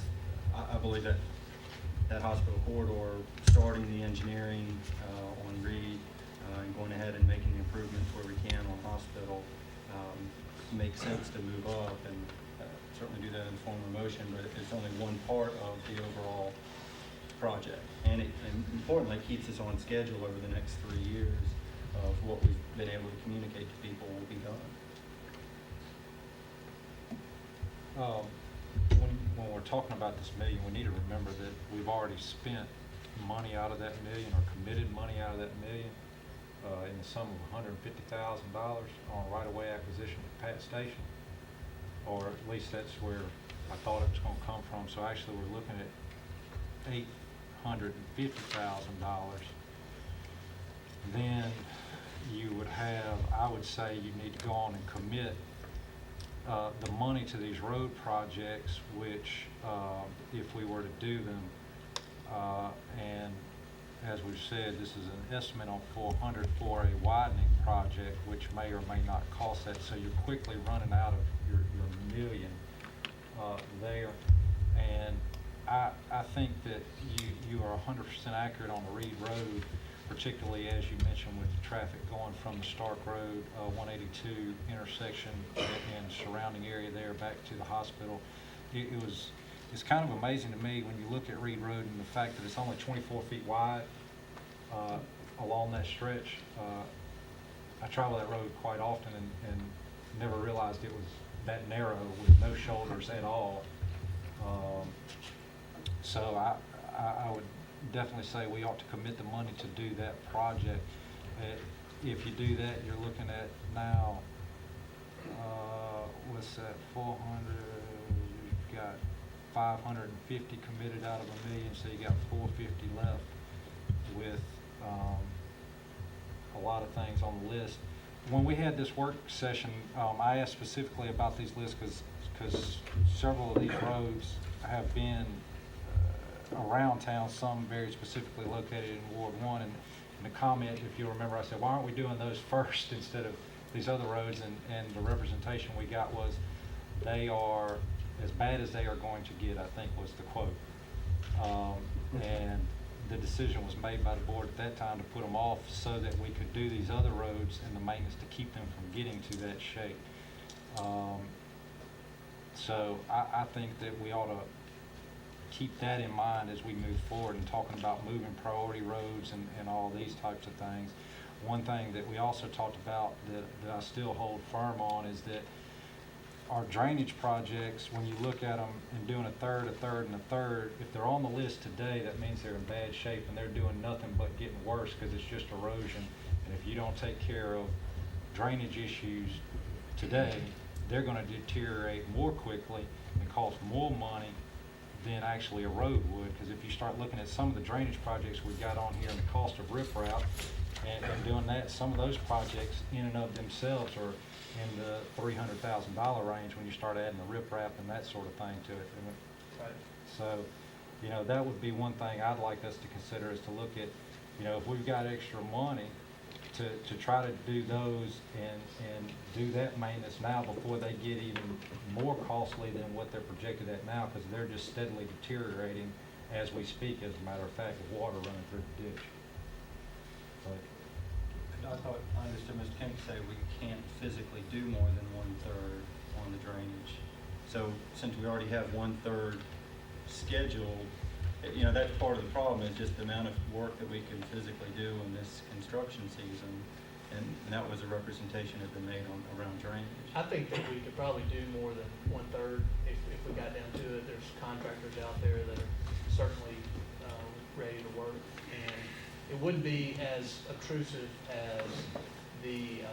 I believe that hospital corridor, starting the engineering on Reed, and going ahead and making the improvements where we can on hospital, makes sense to move up, and certainly do that in the form of motion, but it's only one part of the overall project. And importantly, it keeps us on schedule over the next 3 years of what we've been able to communicate to people will be done. When we're talking about this million, we need to remember that we've already spent money out of that million, or committed money out of that million, in the sum of $150,000 on right-of-way acquisition at Pat Station. Or at least that's where I thought it was going to come from. So actually, we're looking at $850,000. Then you would have, I would say, you need to go on and commit the money to these road projects, which if we were to do them, and as we've said, this is an estimate on 400 for a widening project, which may or may not cost that. So you're quickly running out of your million there. And I think that you are 100% accurate on the Reed Road, particularly as you mentioned with the traffic going from the Stark Road 182 intersection and surrounding area there back to the hospital. It's kind of amazing to me when you look at Reed Road and the fact that it's only 24 feet wide along that stretch. I travel that road quite often and never realized it was that narrow with no shoulders at all. So I would definitely say we ought to commit the money to do that project. If you do that, you're looking at now, what's that, 400, you've got 550 committed out of $1 million, so you got 450 left with a lot of things on the list. When we had this work session, I asked specifically about these lists because several of these roads have been around town, some very specifically located in Ward 1. And in the comment, if you remember, I said, why aren't we doing those first instead of these other roads? And the representation we got was, they are as bad as they are going to get, I think was the quote. And the decision was made by the board at that time to put them off so that we could do these other roads and the maintenance to keep them from getting to that shape. So I think that we ought to keep that in mind as we move forward and talking about moving priority roads and all these types of things. One thing that we also talked about that I still hold firm on is that our drainage projects, when you look at them and doing a third, and a third, if they're on the list today, that means they're in bad shape and they're doing nothing but getting worse because it's just erosion. And if you don't take care of drainage issues today, they're going to deteriorate more quickly and cost more money than actually a road would. Because if you start looking at some of the drainage projects we've got on here and the cost of riprap and doing that, some of those projects in and of themselves are in the $300,000 range when you start adding the riprap and that sort of thing to it. Right. So, you know, that would be one thing I'd like us to consider, is to look at, you know, if we've got extra money to try to do those and do that maintenance now before they get even more costly than what they're projected at now, because they're just steadily deteriorating as we speak, as a matter of fact, with water running through the ditch. But, I thought, I understood Mr. Kemp say we can't physically do more than 1/3 on the drainage. So since we already have 1/3 scheduled, you know, that's part of the problem, is just the amount of work that we can physically do in this construction season. And that was a representation that had been made around drainage. I think that we could probably do more than 1/3 if we got down to it. There's contractors out there that are certainly ready to work, and it wouldn't be as obtrusive as the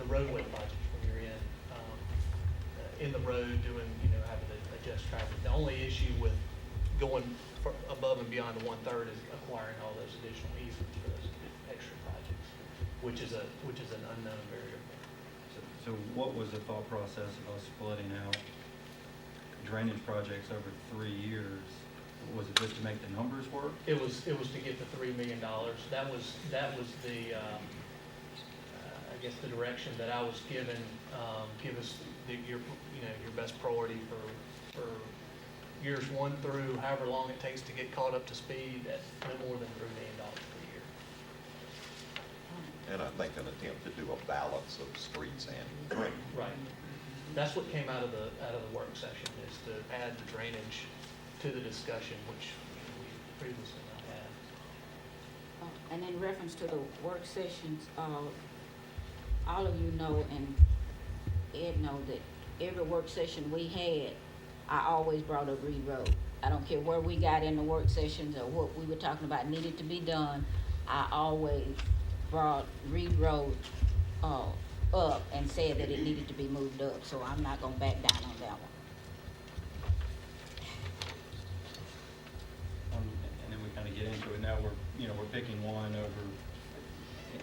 roadway project when you're in the road doing, you know, having to adjust traffic. The only issue with going above and beyond the 1/3 is acquiring all those additional easements for those extra projects, which is an unknown variable. So what was the thought process of us splitting out drainage projects over 3 years? Was it just to make the numbers work? It was to get the $3 million. That was the, I guess, the direction that I was given. Give us your best priority for years 1 through however long it takes to get caught up to speed at no more than $3 million per year. And I think an attempt to do a balance of streets and drainage. Right. That's what came out of the work session, is to add the drainage to the discussion, which we previously not had. And in reference to the work sessions, all of you know, and Ed know, that every work session we had, I always brought up Reed Road. I don't care where we got in the work sessions or what we were talking about needed to be done, I always brought Reed Road up and said that it needed to be moved up, so I'm not gonna back down on that one. And then we kind of get into it now. We're picking one over,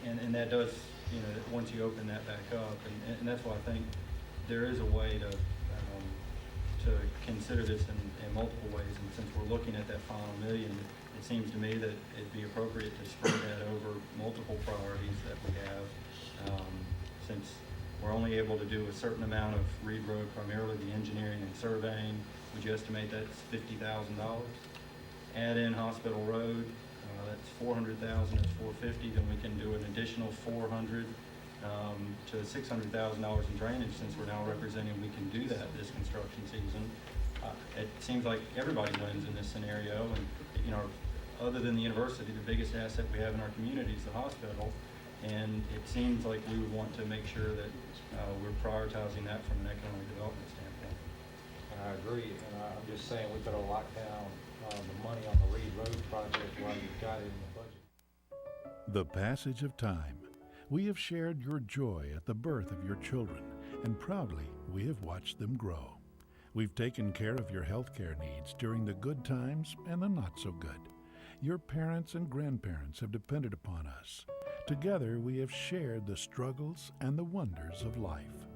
and that does, you know, once you open that back up, and that's why I think there is a way to consider this in multiple ways. And since we're looking at that final $1 million, it seems to me that it'd be appropriate to spread that over multiple priorities that we have. Since we're only able to do a certain amount of Reed Road, primarily the engineering and surveying, would you estimate that's $50,000? Add in Hospital Road, that's $400,000, that's $450,000, then we can do an additional $400,000 to $600,000 in drainage, since we're now representing we can do that this construction season. It seems like everybody wins in this scenario, and, you know, other than the university, the biggest asset we have in our community is the hospital, and it seems like we would want to make sure that we're prioritizing that from an economic development standpoint. and I agree, and I'm just saying we better lock down the money on the Reed Road project while you've got it in the budget. The passage of time. We have shared your joy at the birth of your children, and proudly we have watched them grow. We've taken care of your healthcare needs during the good times and the not so good. Your parents and grandparents have depended upon us. Together we have shared the struggles and the wonders of life.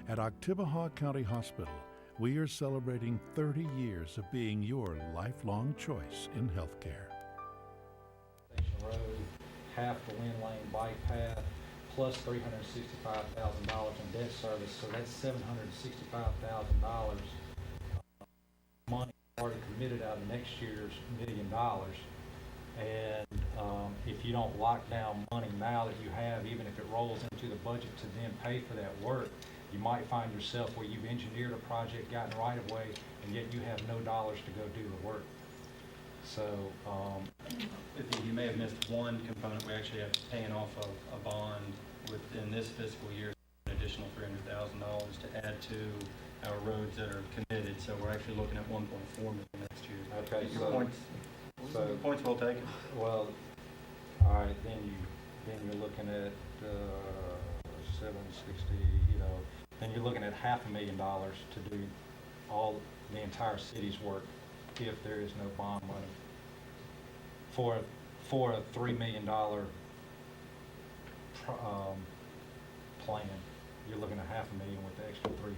At Oktibbeha County Hospital, we are celebrating 30 years of being your lifelong choice in healthcare. Station Road, half the Lynn Lane bike path, plus $365,000 in debt service, so that's $765,000 money already committed out of next year's $1 million. And if you don't lock down money now that you have, even if it rolls into the budget to then pay for that work, You might find yourself where you've engineered a project, gotten right of way, and yet you have no dollars to go do the work. So, You may have missed one component. We actually have paying off a bond within this fiscal year, an additional $300,000 to add to our roads that are committed. So we're actually looking at 1.4 million next year. okay, Your point's well taken. well, all right, then you're looking at 760, then you're looking at $500,000 to do the entire city's work if there is no bond money. For a $3 million plan, you're looking at $500,000 with the extra 300.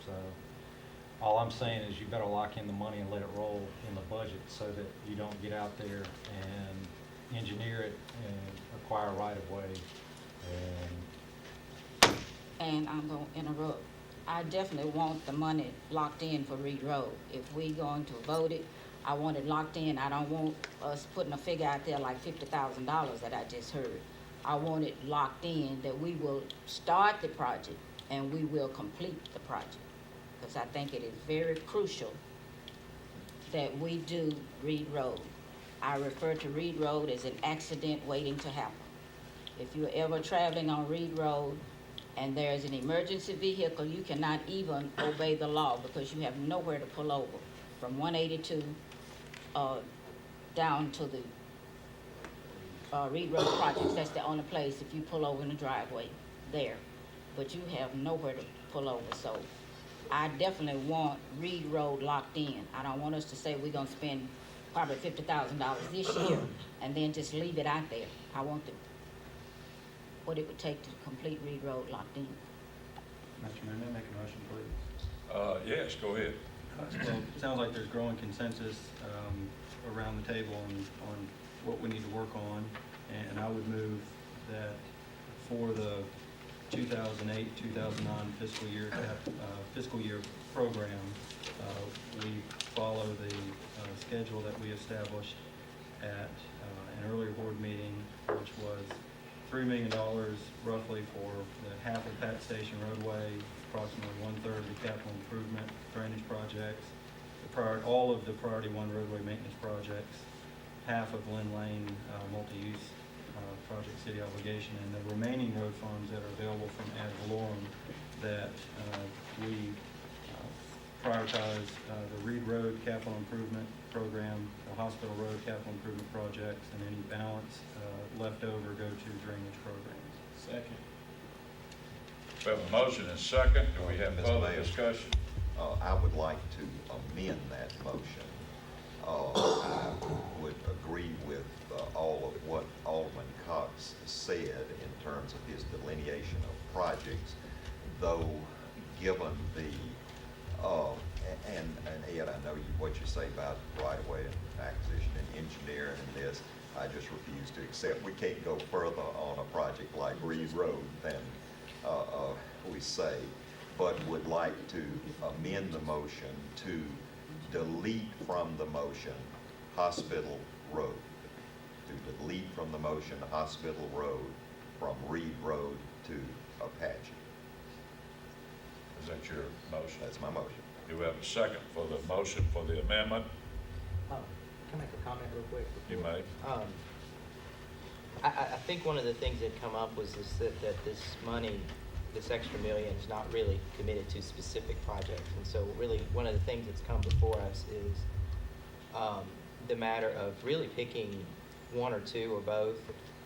So all I'm saying is you better lock in the money and let it roll in the budget so that you don't get out there and engineer it and acquire right of way. And I'm gonna interrupt. I definitely want the money locked in for Reed Road. If we going to vote it, I want it locked in. I don't want us putting a figure out there like $50,000 that I just heard. I want it locked in that we will start the project and we will complete the project. Because I think it is very crucial that we do Reed Road. I refer to Reed Road as an accident waiting to happen. If you're ever traveling on Reed Road and there's an emergency vehicle, you cannot even obey the law because you have nowhere to pull over. From 182 down to the Reed Road projects, that's the only place if you pull over in the driveway there. But you have nowhere to pull over, so I definitely want Reed Road locked in. I don't want us to say we're gonna spend probably $50,000 this year and then just leave it out there. I want what it would take to complete Reed Road locked in. Mr. Mayor, may I make a motion, please? Yes, go ahead. Well, it sounds like there's growing consensus around the table on what we need to work on, and I would move that for the 2008-2009 fiscal year program, we follow the schedule that we established at an earlier board meeting, which was $3 million roughly for the half of Pat Station roadway, approximately 1/3 of the capital improvement drainage projects, all of the priority one roadway maintenance projects, half of Lynn Lane multi-use project city obligation, and the remaining road funds that are available from ad valorem that we prioritize the Reed Road capital improvement program, the Hospital Road capital improvement projects, and any balance left over go to drainage programs. Second. We have a motion and second. Do we have Mr. further Mayor. discussion? I would like to amend that motion. I would agree with all of what Alderman Cox said in terms of his delineation of projects, though given the, and Ed, I know what you say about right-of-way and acquisition and engineering and this, I just refuse to accept. We can't go further on a project like Reed Road than we say, but would like to amend the motion to delete from the motion Hospital Road. To delete from the motion Hospital Road from Reed Road to Apache. Is that your motion? That's my motion. Do we have a second for the motion for the amendment? Can I make a comment real quick? You may. I think one of the things that come up was that this money, this extra million, is not really committed to specific projects. And so really one of the things that's come before us is the matter of really picking one or two or both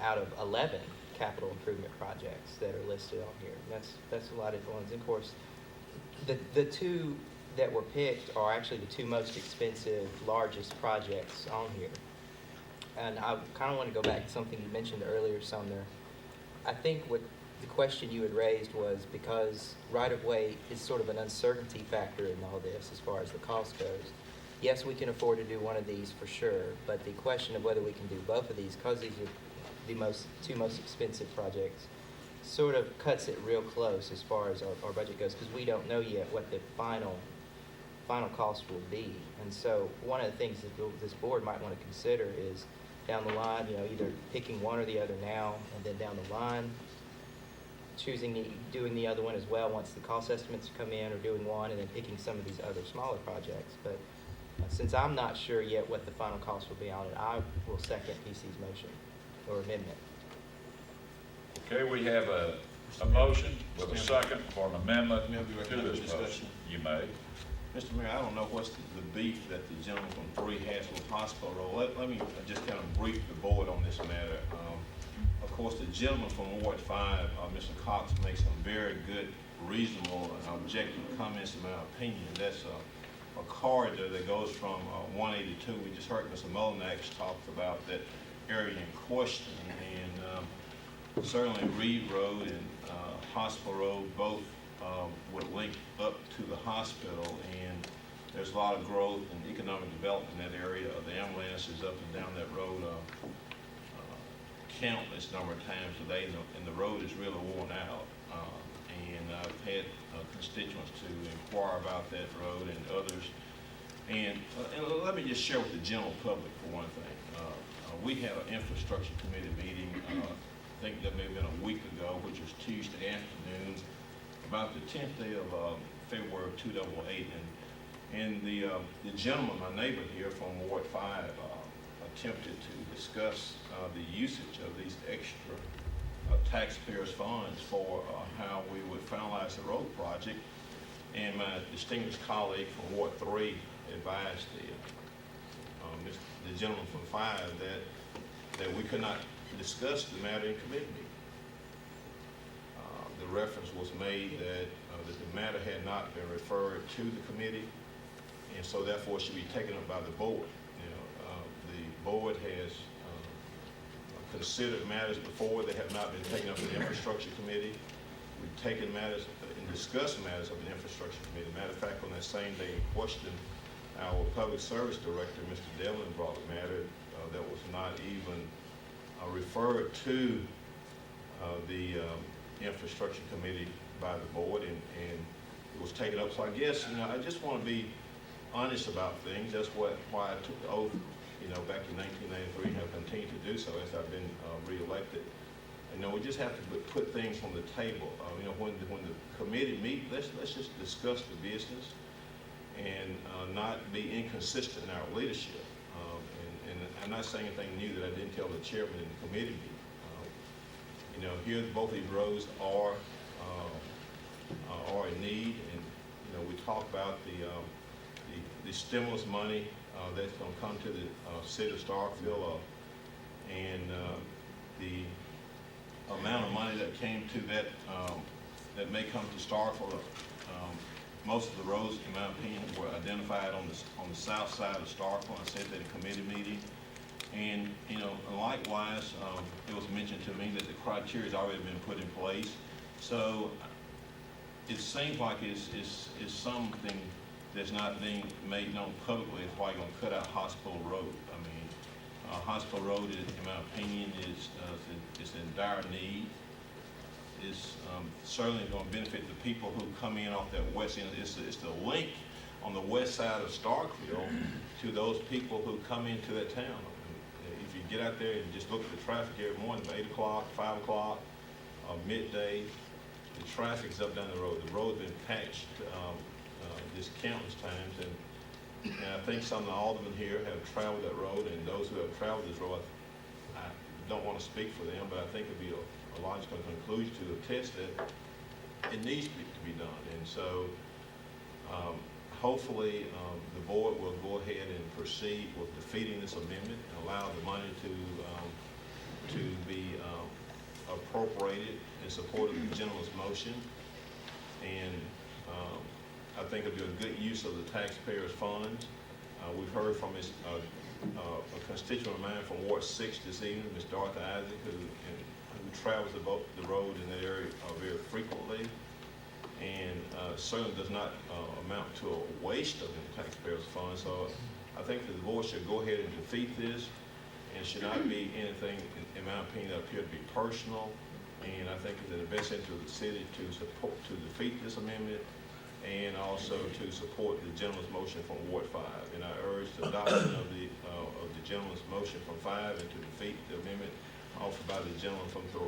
out of 11 capital improvement projects that are listed on here. That's a lot of ones. Of course, the two that were picked are actually the two most expensive, largest projects on here. And I kind of want to go back to something you mentioned earlier, Sumner. I think what the question you had raised was because right-of-way is sort of an uncertainty factor in all this as far as the cost goes. Yes, we can afford to do one of these for sure, but the question of whether we can do both of these, because these are the two most expensive projects, sort of cuts it real close as far as our budget goes, because we don't know yet what the final cost will be. And so one of the things that this board might want to consider is down the line, either picking one or the other now, and then down the line, doing the other one as well once the cost estimates come in, or doing one and then picking some of these other smaller projects. But since I'm not sure yet what the final cost will be on it, I will second PC's motion or amendment. Okay, we have a motion with a second for an amendment May I be to recommended this for motion. discussion? You may. Mr. Mayor, I don't know what's the beef that the gentleman from 3 has with Hospital Road. Let me just kind of brief the board on this matter. Of course, the gentleman from Ward 5, Mr. Cox, makes some very good, reasonable, and objective comments in my opinion. That's a corridor that goes from 182. We just heard Mr. Molinax talk about that area in question, and certainly Reed Road and Hospital Road both would link up to the hospital, and there's a lot of growth and economic development in that area. The ambulance is up and down that road countless number of times today, and the road is really worn out. And I've had constituents to inquire about that road and others. And let me just share with the general public for one thing. We had an infrastructure committee meeting, I think that may have been a week ago, which was Tuesday afternoon, about the 10th day of February of 2008. And the gentleman, my neighbor here from Ward 5, attempted to discuss the usage of these extra taxpayers' funds for how we would finalize the road project. And my distinguished colleague from Ward 3 advised the gentleman from 5 that we could not discuss the matter in committee meeting. The reference was made that the matter had not been referred to the committee, and so therefore should be taken up by the board. The board has considered matters before that have not been taken up in the infrastructure committee. We've taken matters and discussed matters of the infrastructure committee. Matter of fact, on that same day in question, our public service director, Mr. Devlin, brought a matter that was not even referred to the infrastructure committee by the board, and it was taken up. So I guess, I just want to be honest about things. That's why I took the oath, back in 1993, and have continued to do so as I've been reelected. We just have to put things on the table. When the committee meet, let's just discuss the business and not be inconsistent in our leadership. And I'm not saying anything new that I didn't tell the chairman in the committee meeting. Here both of these roads are in need, and we talk about the stimulus money that's going to come to the city of Starkville, and the amount of money that came to that may come to Starkville. Most of the roads, in my opinion, were identified on the south side of Starkville. I said that in committee meeting. And, likewise, it was mentioned to me that the criteria has already been put in place. So it seems like it's something that's not being made known publicly. It's why you're going to cut out Hospital Road. Hospital Road, in my opinion, is in dire need. It's certainly going to benefit the people who come in off that west end. It's the link on the west side of Starkville to those people who come into that town. If you get out there and just look at the traffic every morning, 8 o'clock, 5 o'clock, midday, the traffic's up down the road. The road's been patched just countless times, and I think some of the aldermen here have traveled that road, and those who have traveled this road, I don't want to speak for them, but I think it'd be a logical conclusion to attest that it needs to be done. And so hopefully the board will go ahead and proceed with defeating this amendment and allow the money to be appropriated in support of the gentleman's motion. And I think it'll be a good use of the taxpayers' funds. We've heard from a constituent of mine from Ward 6 this evening, Ms. Dorothy Isaac, who travels the road in that area very frequently, and certainly does not amount to a waste of the taxpayers' funds. So I think that the board should go ahead and defeat this, and should not be anything, in my opinion, that appear to be personal. And I think it's in the best interest of the city to defeat this amendment, and also to support the gentleman's motion from Ward 5. And I urge the adoption of the gentleman's motion from 5 and to defeat the amendment offered by the gentleman from 3.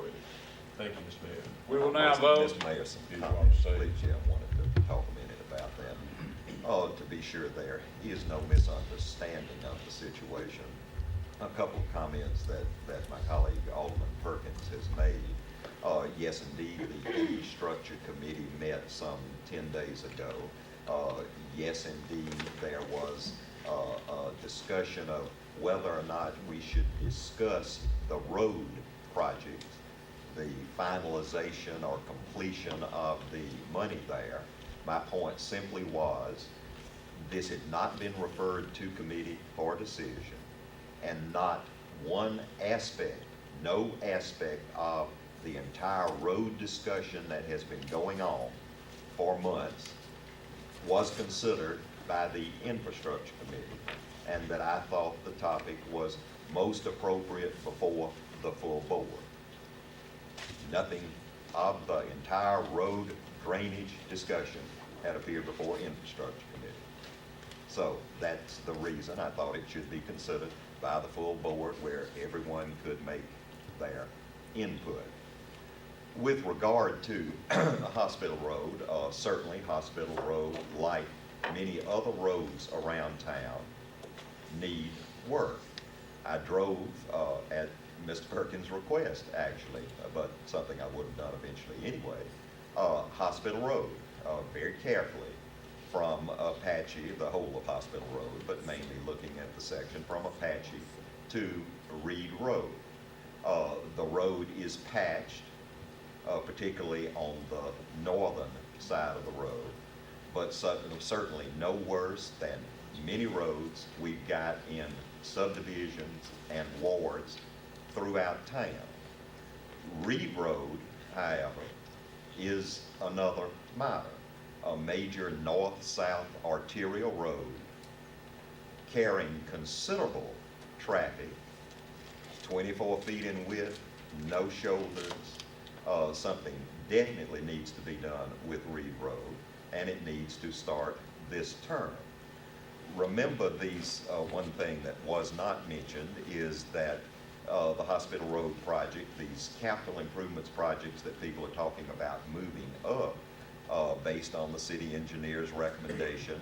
Thank you, Mr. Mayor. We will now vote. Mr. Mayor, some Did you want comments, to say? please. Yeah, I wanted to talk a minute about that. To be sure, there is no misunderstanding of the situation. A couple of comments that my colleague Alderman Perkins has made. Yes, indeed, the fee structure committee met some 10 days ago. Yes, indeed, there was a discussion of whether or not we should discuss the road projects, the finalization or completion of the money there. My point simply was, this had not been referred to committee for decision, and not one aspect, no aspect of the entire road discussion that has been going on for months was considered by the infrastructure committee, and that I thought the topic was most appropriate before the full board. Nothing of the entire road drainage discussion had appeared before infrastructure committee. So that's the reason I thought it should be considered by the full board, where everyone could make their input. With regard to Hospital Road, certainly Hospital Road, like many other roads around town, need work. I drove at Mr. Perkins' request, actually, but something I would have done eventually anyway, Hospital Road, very carefully, from Apache, the whole of Hospital Road, but mainly looking at the section from Apache to Reed Road. The road is patched, particularly on the northern side of the road, but certainly no worse than many roads we've got in subdivisions and wards throughout town. Reed Road, however, is another matter. A major north-south arterial road carrying considerable traffic, 24 feet in width, no shoulders. Something definitely needs to be done with Reed Road, and it needs to start this term. Remember these, one thing that was not mentioned is that the Hospital Road project, these capital improvements projects that people are talking about moving up, based on the city engineer's recommendation,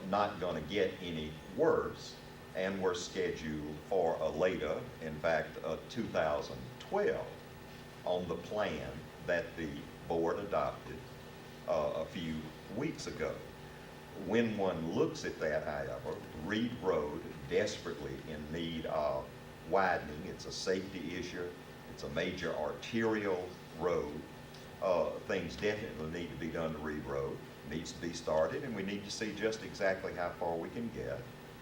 not going to get any worse, and were scheduled for a later, in fact, 2012, on the plan that the board adopted a few weeks ago. When one looks at that, however, Reed Road desperately in need of widening. It's a safety issue. It's a major arterial road. Things definitely need to be done to Reed Road. It needs to be started, and we need to see just exactly how far we can get.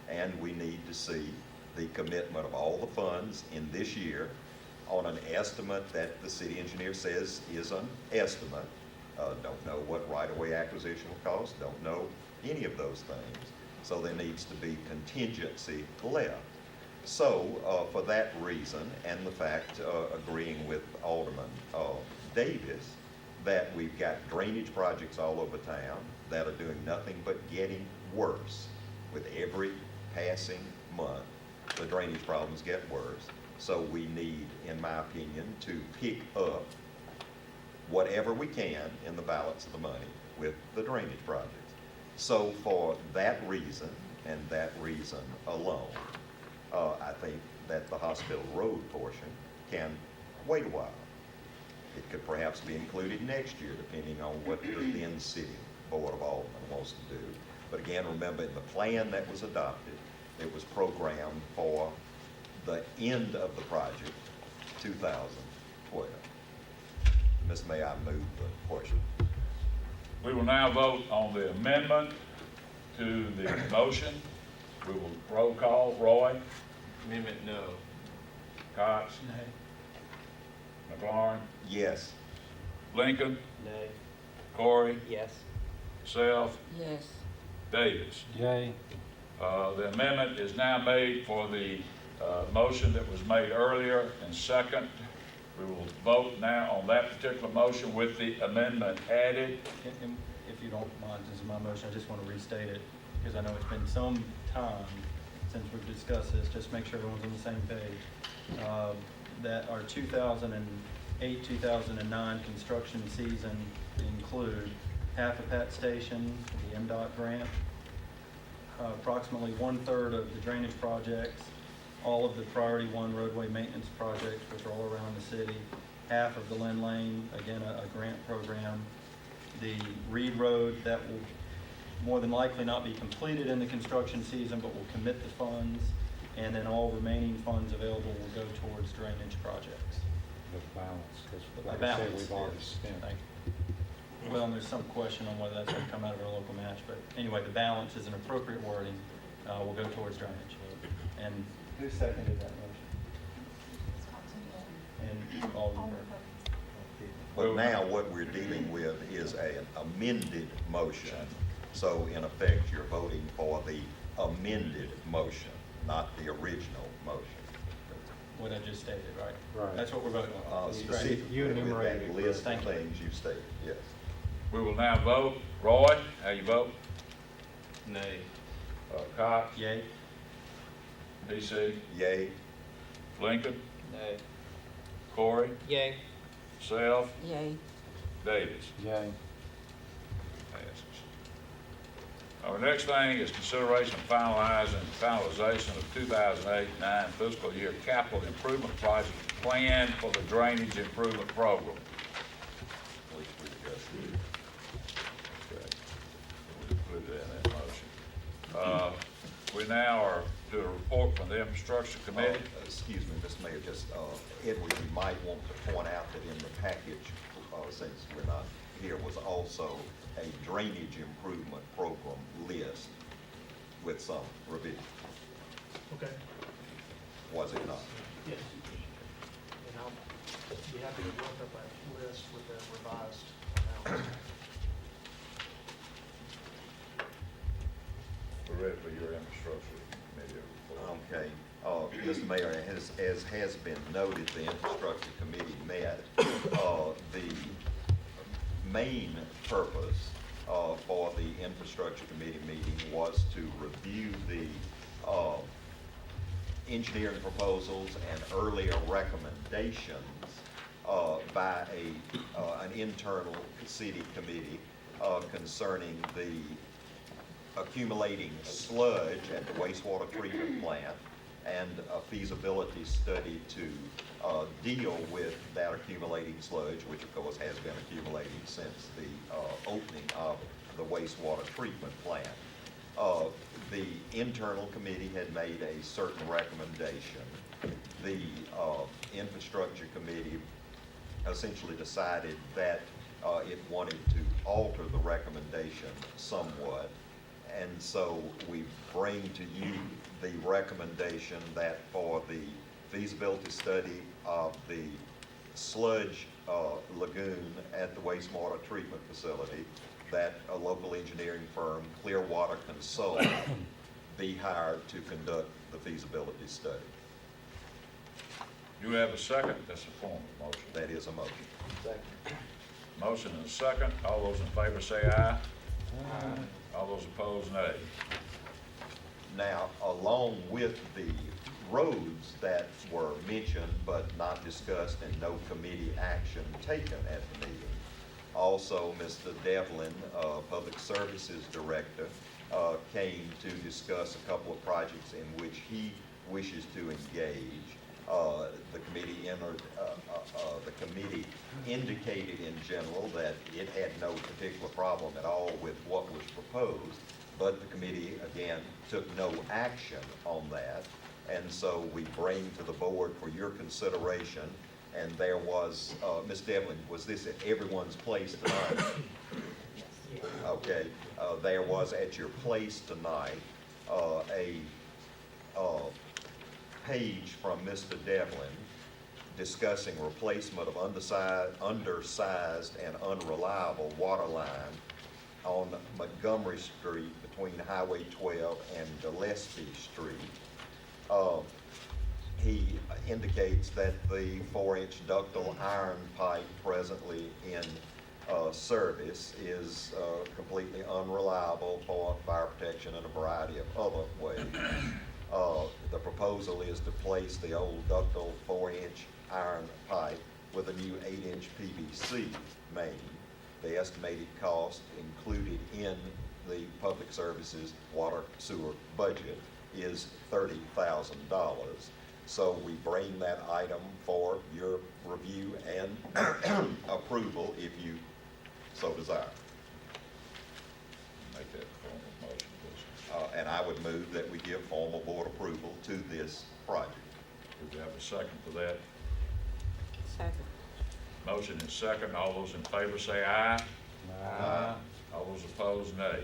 And we need to see the commitment of all the funds in this year on an estimate that the city engineer says is an estimate. Don't know what right-of-way acquisition will cost, don't know any of those things. So there needs to be contingency left. So for that reason, and the fact, agreeing with Alderman Davis, that we've got drainage projects all over town that are doing nothing but getting worse. With every passing month, the drainage problems get worse. So we need, in my opinion, to pick up whatever we can in the balance of the money with the drainage projects. So for that reason, and that reason alone, I think that the Hospital Road portion can wait a while. It could perhaps be included next year, depending on what the then City Board of Aldermen wants to do. But again, remember, in the plan that was adopted, it was programmed for the end of the project, 2012. Ms. May, I move the question. We will now vote on the amendment to the motion. We will roll call. Roy? Amendment, no. Cox? Nay. McLaurin? Yes. Lincoln? Nay. Corey? Yes. Self? Yes. Davis? Yay. The amendment is now made for the motion that was made earlier and second. We will vote now on that particular motion with the amendment added. And if you don't mind, this is my motion, I just want to restate it, because I know it's been some time since we've discussed this, just make sure everyone's on the same page. That our 2012 2008-2009 construction season include half a PAT station, the MDOT grant, approximately 1/3 of the drainage projects, all of the priority one roadway maintenance projects, which are all around the city, half of the Lynn Lane, again, a grant program, the Reed Road that will more than likely not be completed in the construction season, but will commit the funds, and then all remaining funds available will go towards drainage projects. The balance, because The like I said, balance, we've already yes. spent. Thank you. Well, and there's some question on whether that's going to come out of our local match, but anyway, the balance is an appropriate wording, will go towards drainage. And who seconded that motion? And all in favor? But now what we're dealing with is an amended motion. So in effect, you're voting for the amended motion, not the original motion. What I just stated, right? Right. That's what we're voting on. Specifically You with enumerated that it. list of Thank you. things you stated, yes. We will now vote. Roy, how you vote? Nay. Cox? Yay? PC? Yay? Lincoln? No. Corey? Yay. Self? Yay. Davis? Yay. Passes. Our next thing is consideration of finalization of 2008-9 fiscal year capital improvement project plan for the drainage improvement program. Which we discussed. Okay. We included that in that motion. We now are to a report from the infrastructure committee. Excuse me, Mr. Mayor, just, Edward, you might want to point out that in the package, since we're not here, was also a drainage improvement program list with some revision. Okay, Was it not? yes. And I'll be happy to work up a list with the revised amounts. We're ready for your infrastructure committee report. Okay, Mr. Mayor, as has been noted, the infrastructure committee met. The main purpose for the infrastructure committee meeting was to review the engineering proposals and earlier recommendations by an internal city committee concerning the accumulating sludge at the wastewater treatment plant and a feasibility study to deal with that accumulating sludge, which of course has been accumulating since the opening of the wastewater treatment plant. The internal committee had made a certain recommendation. The infrastructure committee essentially decided that it wanted to alter the recommendation somewhat. And so we bring to you the recommendation that for the feasibility study of the sludge lagoon at the wastewater treatment facility, that a local engineering firm, Clearwater Consult, be hired to conduct the feasibility study. You have a second? That's a formal motion. That is a motion. Motion and a second. All those in favor say aye. Aye. All those opposed, nay. Now, along with the roads that were mentioned but not discussed and no committee action taken at the meeting, also Mr. Devlin, Public Services Director, came to discuss a couple of projects in which he wishes to engage. The committee indicated in general that it had no particular problem at all with what was proposed, but the committee, again, took no action on that. And so we bring to the board for your consideration, and there was, Ms. Devlin, was this at everyone's place tonight? Okay, there was at your place tonight a page from Mr. Devlin discussing replacement of undersized and unreliable water line on Montgomery Street between Highway 12 and Gillespie Street. He indicates that the 4-inch ductile iron pipe presently in service is completely unreliable for fire protection and a variety of other ways. The proposal is to place the old ductile 4-inch iron pipe with a new 8-inch PVC main. The estimated cost included in the public services water sewer budget is $30,000. So we bring that item for your review and approval if you so desire. Make that formal motion, please. And I would move that we give formal board approval to this project. Do we have a second for that? Second. Motion and second. All those in favor say aye. Aye. All those opposed, nay.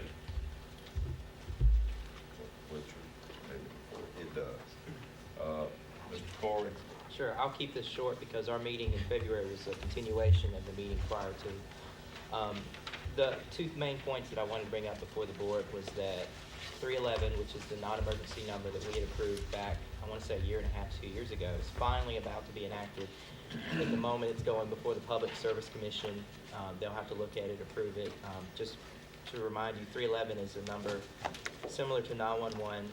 It does. Mr. Corey? Sure, I'll keep this short because our meeting in February was a continuation of the meeting prior to. The two main points that I wanted to bring up before the board was that 311, which is the non-emergency number that we had approved back, I want to say a year and a half, 2 years ago, is finally about to be enacted. At the moment, it's going before the Public Service Commission. They'll have to look at it, approve it. Just to remind you, 311 is a number similar to 911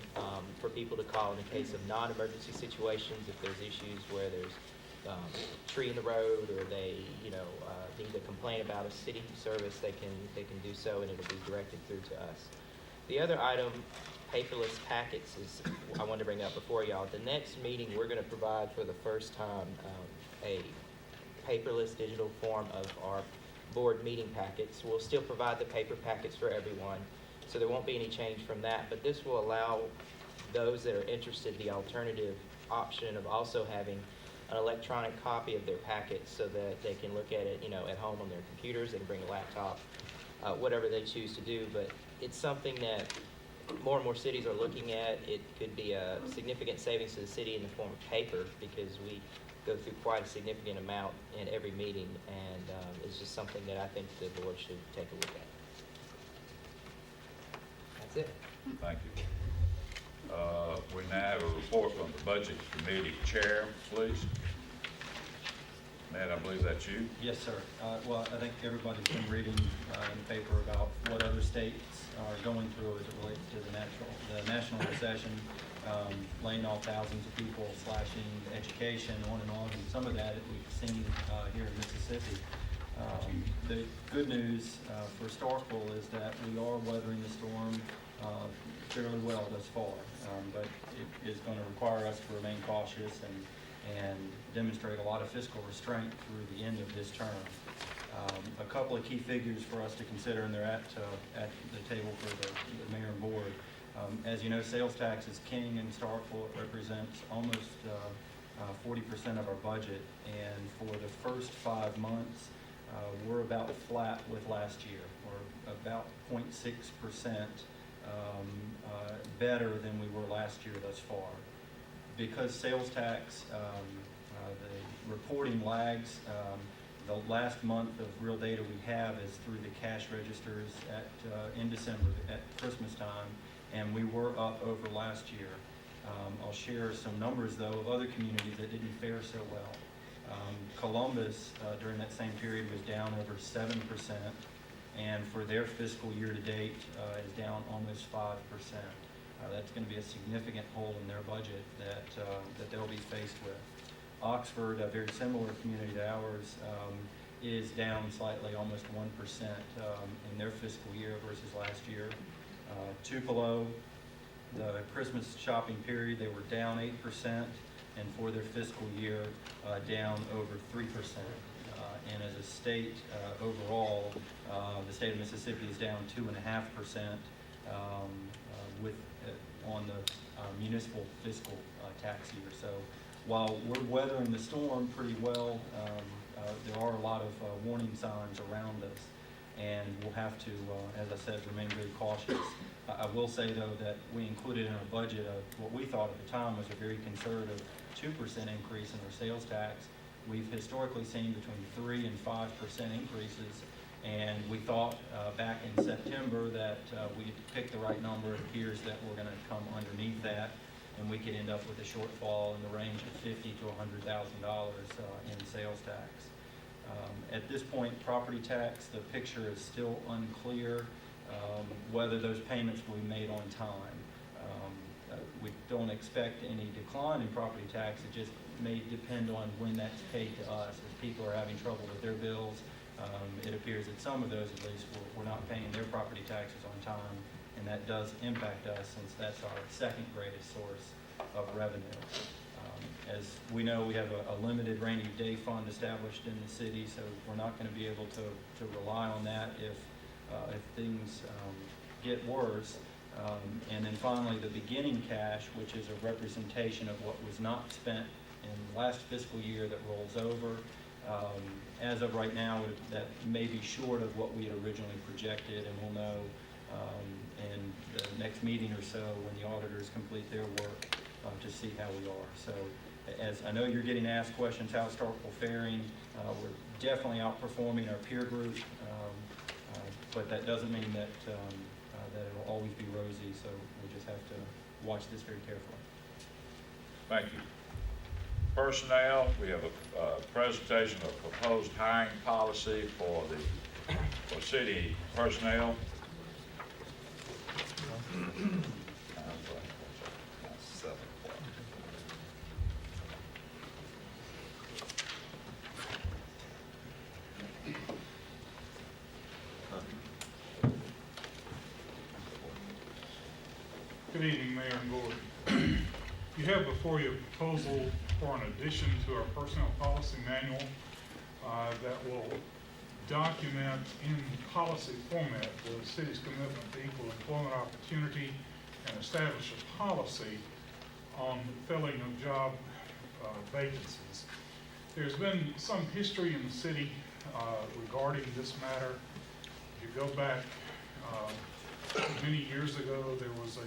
for people to call in the case of non-emergency situations. If there's issues where there's a tree in the road or they, need to complain about a city service, they can do so, and it'll be directed through to us. The other item, paperless packets, is I wanted to bring up before y'all. The next meeting, we're going to provide for the first time a paperless digital form of our board meeting packets. We'll still provide the paper packets for everyone, so there won't be any change from that, but this will allow those that are interested the alternative option of also having an electronic copy of their packets so that they can look at it, at home on their computers. They can bring a laptop, whatever they choose to do, but it's something that more and more cities are looking at. It could be a significant savings to the city in the form of paper because we go through quite a significant amount in every meeting, and it's just something that I think the board should take a look at. That's it. Thank you. We now have a report from the Budget Committee Chair, please. Matt, I believe that's you. Yes, sir. Well, I think everybody's been reading in the paper about what other states are going through as it relates to the national recession, laying off thousands of people, slashing education, on, and some of that we've seen here in Mississippi. The good news for Starkville is that we are weathering the storm fairly well thus far, but it is going to require us to remain cautious and demonstrate a lot of fiscal restraint through the end of this term. A couple of key figures for us to consider, and they're at the table for the mayor and board. As you know, sales tax is king in Starkville. It represents almost 40% of our budget, and for the first 5 months, we're about flat with last year. We're about 0.6% better than we were last year thus far. Because sales tax, the reporting lags, the last month of real data we have is through the cash registers in December at Christmas time, and we were up over last year. I'll share some numbers, though, of other communities that didn't fare so well. Columbus, during that same period, was down over 7%, and for their fiscal year to date is down almost 5%. That's going to be a significant hole in their budget that they'll be faced with. Oxford, a very similar community to ours, is down slightly, almost 1% in their fiscal year versus last year. Tupelo, the Christmas shopping period, they were down 8%, and for their fiscal year, down over 3%. And as a state overall, the state of Mississippi is down 2.5% on the municipal fiscal tax year. So while we're weathering the storm pretty well, there are a lot of warning signs around us, and we'll have to, as I said, remain very cautious. I will say, though, that we included in our budget what we thought at the time was a very conservative 2% increase in our sales tax. We've historically seen between 3 and 5% increases, and we thought back in September that we picked the right number. It appears that we're going to come underneath that, and we could end up with a shortfall in the range of $50,000 to $100,000 in sales tax. At this point, property tax, the picture is still unclear whether those payments will be made on time. we don't expect any decline in property tax. It just may depend on when that's paid to us. As people are having trouble with their bills, it appears that some of those, at least, we're not paying their property taxes on time, and that does impact us since that's our second greatest source of revenue. As we know, we have a limited rainy day fund established in the city, so we're not going to be able to rely on that if things get worse. And then finally, the beginning cash, which is a representation of what was not spent in last fiscal year that rolls over. As of right now, that may be short of what we had originally projected, and we'll know in the next meeting or so when the auditors complete their work to see how we are. So, as I know you're getting asked questions, how's Starkville faring? We're definitely outperforming our peer group, but that doesn't mean that that it'll always be rosy. So we just have to watch this very carefully. Thank you. Personnel, we have a presentation of proposed hiring policy for city personnel. Good evening, Mayor and Board. You have before you a proposal for an addition to our personnel policy manual that will document in policy format the city's commitment to equal employment opportunity and establish a policy on filling of job vacancies. There's been some history in the city regarding this matter. If you go back many years ago, there was a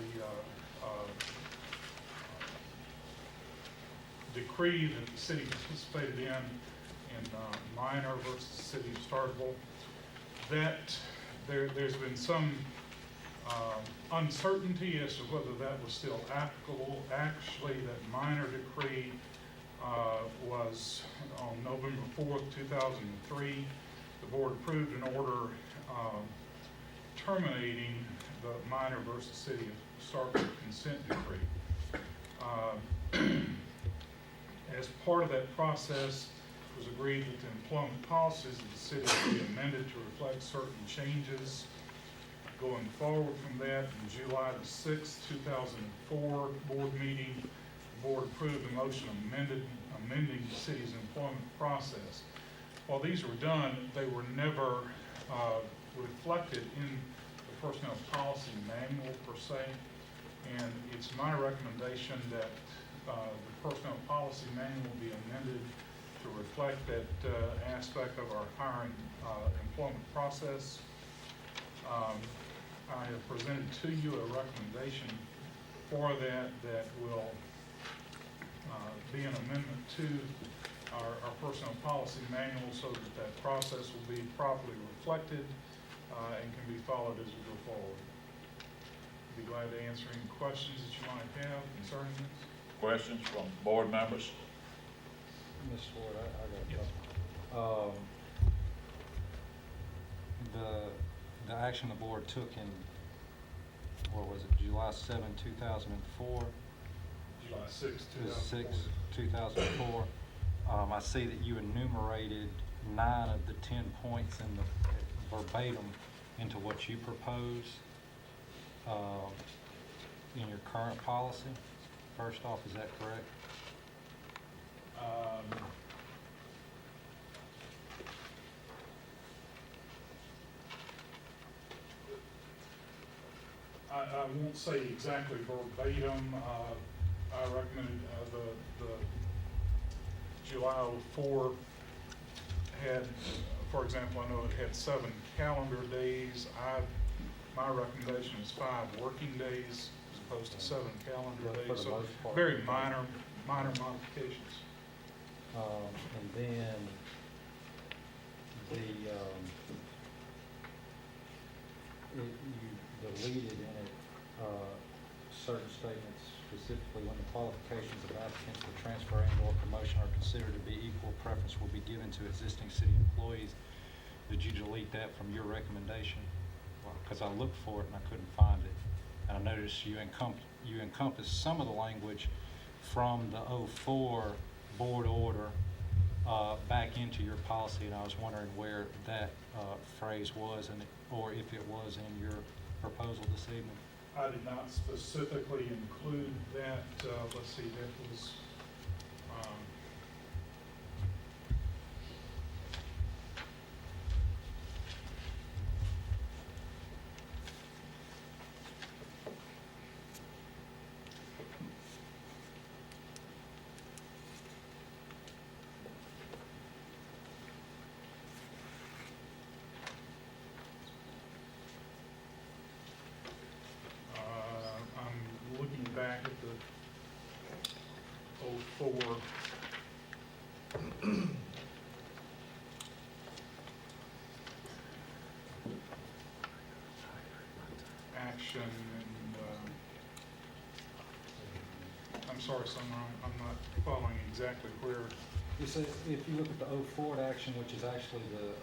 decree that the city participated in Minor versus the city of Starkville. That there's been some uncertainty as to whether that was still applicable. Actually, that Minor decree was on November 4th, 2003. The board approved an order terminating the Minor versus City of Starkville consent decree. As part of that process, it was agreed that the employment policies of the city would be amended to reflect certain changes. Going forward from that, in July the 6th, 2004 board meeting, the board approved a motion amending the city's employment process. While these were done, they were never reflected in the personnel policy manual per se, and it's my recommendation that the personnel policy manual be amended to reflect that aspect of our hiring employment process. I have presented to you a recommendation for that will be an amendment to our personnel policy manual so that process will be properly reflected and can be followed as we go forward. Be glad to answer any questions that you might have concerning this. Questions from board members? Ms. Ford, I got a couple. The action the board took in, what was it, July 7, 2004? July 6, 2004. I see that you enumerated 9 of the 10 points in the verbatim into what you propose in your current policy. First off, is that correct? I won't say exactly verbatim. I recommended the July 04 had, for example, I know it had 7 calendar days. My recommendation is 5 working days as opposed to 7 calendar days. So very minor modifications. And then you deleted in it certain statements, specifically when the qualifications of applicants for transfer and/or promotion are considered to be equal, preference will be given to existing city employees. Did you delete that from your recommendation? Because I looked for it and I couldn't find it. And I noticed you encompass some of the language from the '04 board order back into your policy, and I was wondering where that phrase was, or if it was in your proposal this evening. I did not specifically include that. Let's see, that was, I'm looking back at the '04. Action, and I'm sorry, Summer, I'm not following exactly where. You say, if you look at the '04 action, which is actually the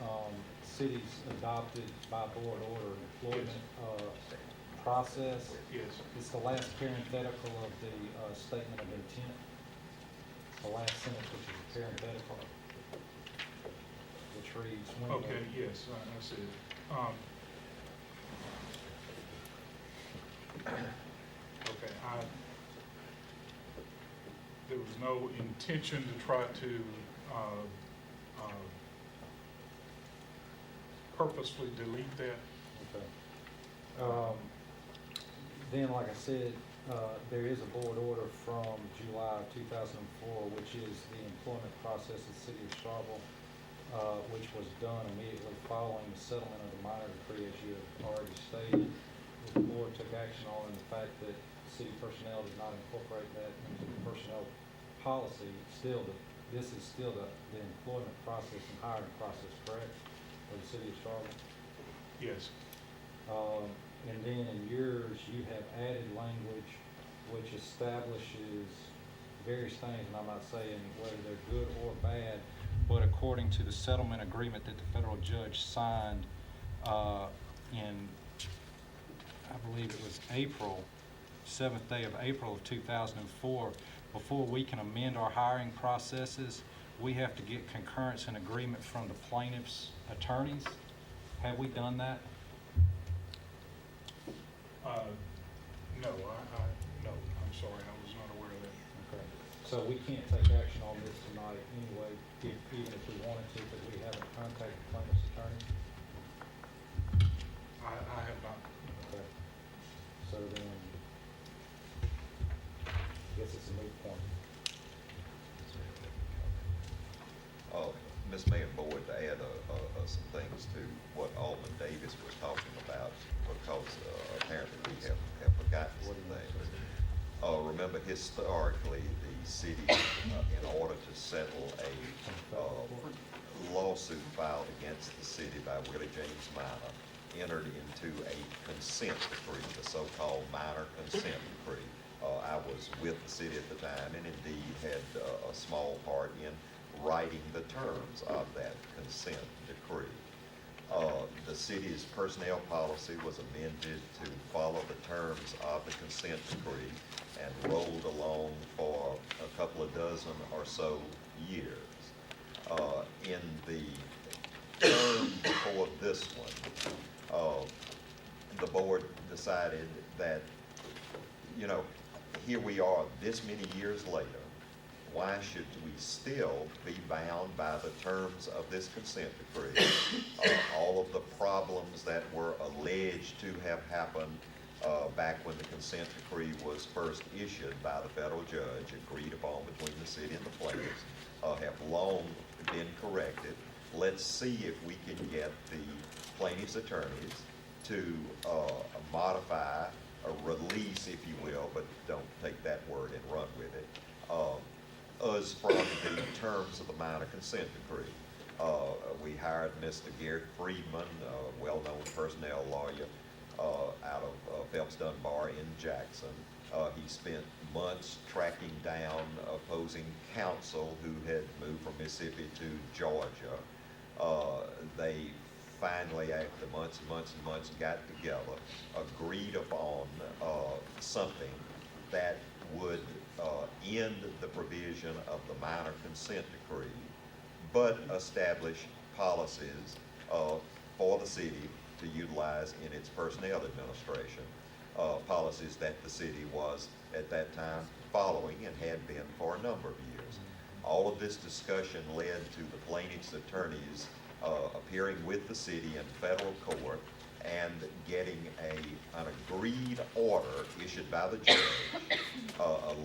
city's adopted by board order employment process. Yes. It's the last parenthetical of the statement of intent. The last sentence, which is a parenthetical, which reads. when the- Okay, yes, I see it. Okay, there was no intention to try to purposefully delete that. Okay. Then, like I said, there is a board order from July of 2004, which is the employment process in the city of Starkville, which was done immediately following the settlement of the minor decree, as you have already stated. The board took action on the fact that city personnel did not incorporate that into the personnel policy. This is still the employment process and hiring process, correct, for the city of Starkville? Yes. And then in yours, you have added language which establishes various things, and I'm not saying whether they're good or bad, but according to the settlement agreement that the federal judge signed in, I believe it was April, 7th day of April of 2004, before we can amend our hiring processes, we have to get concurrence and agreement from the plaintiff's attorneys. Have we done that? No, no, I'm sorry, I was not aware of that. Okay. So we can't take action on this tonight anyway, even if we wanted to, because we haven't contacted the plaintiff's attorney? I have not. Okay. So then, I guess it's a moot point. Ms. Mayor and Board, to add some things to what Alderman Davis was talking about, because apparently we have forgotten some things. Remember, historically, the city, in order to settle a lawsuit filed against the city by Willie James Minor, entered into a consent decree, the so-called minor consent decree. I was with the city at the time and indeed had a small part in writing the terms of that consent decree. The city's personnel policy was amended to follow the terms of the consent decree and rolled along for a couple of dozen or so years. In the term before this one, the board decided that, you know, here we are this many years later. Why should we still be bound by the terms of this consent decree? All of the problems that were alleged to have happened back when the consent decree was first issued by the federal judge, agreed upon between the city and the plaintiffs, have long been corrected. Let's see if we can get the plaintiffs' attorneys to modify, or release, if you will, but don't take that word and run with it, us from the terms of the minor consent decree. We hired Mr. Garrett Friedman, a well-known personnel lawyer out of Phelps Dunbar in Jackson. He spent months tracking down opposing counsel who had moved from Mississippi to Georgia. They finally, after months and months and months, got together, agreed upon something that would end the provision of the minor consent decree, but establish policies for the city to utilize in its personnel administration, policies that the city was at that time following and had been for a number of years. All of this discussion led to the plaintiff's attorneys appearing with the city in federal court and getting an agreed order issued by the judge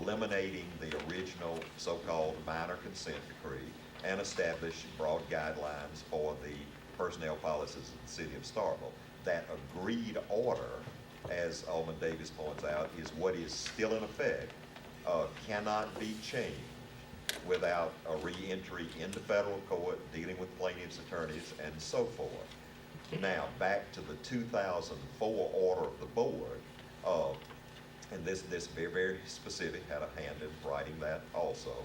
eliminating the original so-called minor consent decree and establish broad guidelines for the personnel policies of the city of Starkville. That agreed order, as Alderman Davis points out, is what is still in effect, cannot be changed without a re-entry into federal court, dealing with plaintiff's attorneys, and so forth. Now, back to the 2004 order of the board, and this very, very specific, had a hand in writing that also.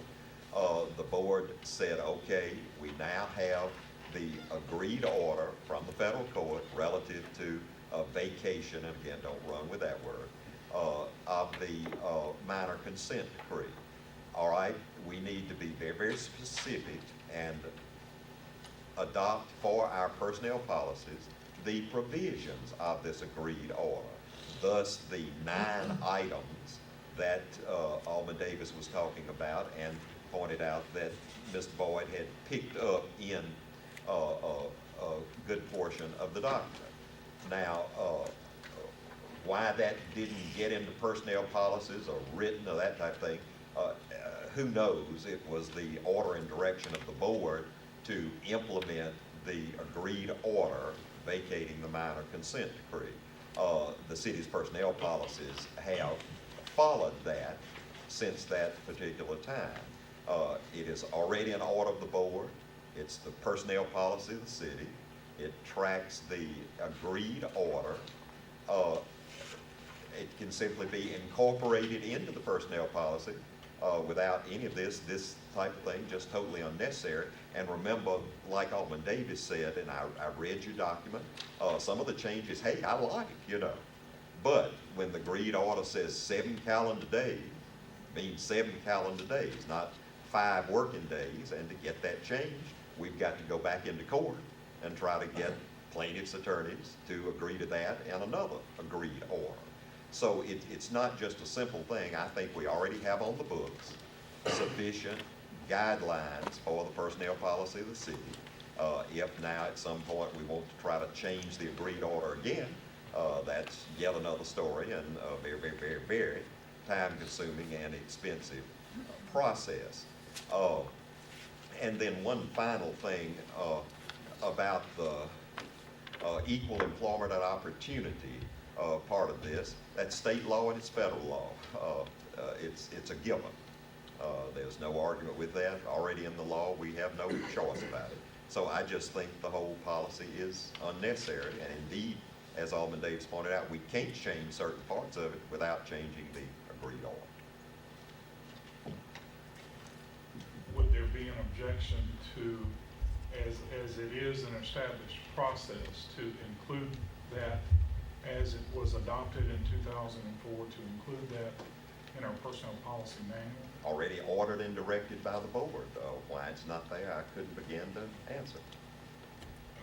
The board said, okay, we now have the agreed order from the federal court relative to vacation, and again, don't run with that word, of the minor consent decree. All right, we need to be very, very specific and adopt for our personnel policies the provisions of this agreed order. Thus, the 9 items that Alderman Davis was talking about and pointed out that Mr. Boyd had picked up in a good portion of the document. Now, why that didn't get into personnel policies or written or that type of thing, who knows? It was the order and direction of the board to implement the agreed order vacating the minor consent decree. The city's personnel policies have followed that since that particular time. It is already an order of the board. It's the personnel policy of the city. It tracks the agreed order. It can simply be incorporated into the personnel policy without any of this type of thing, just totally unnecessary. And remember, like Alderman Davis said, and I read your document, some of the changes, hey, I like, you know. But when the agreed order says 7 calendar days, means 7 calendar days, not 5 working days. And to get that changed, we've got to go back into court and try to get plaintiff's attorneys to agree to that and another agreed order. So it's not just a simple thing. I think we already have on the books sufficient guidelines for the personnel policy of the city. If now at some point we want to try to change the agreed order again, that's yet another story and a very, very, very, very time-consuming and expensive process. And then one final thing about the equal employment and opportunity part of this. That's state law and it's federal law. It's a given. There's no argument with that. Already in the law, we have no choice about it. So I just think the whole policy is unnecessary. And indeed, as Alderman Davis pointed out, we can't change certain parts of it without changing the agreed order. Would there be an objection to, as it is an established process, to include that as it was adopted in 2004, to include that in our personnel policy manual? Already ordered and directed by the board. Why it's not there, I couldn't begin to answer.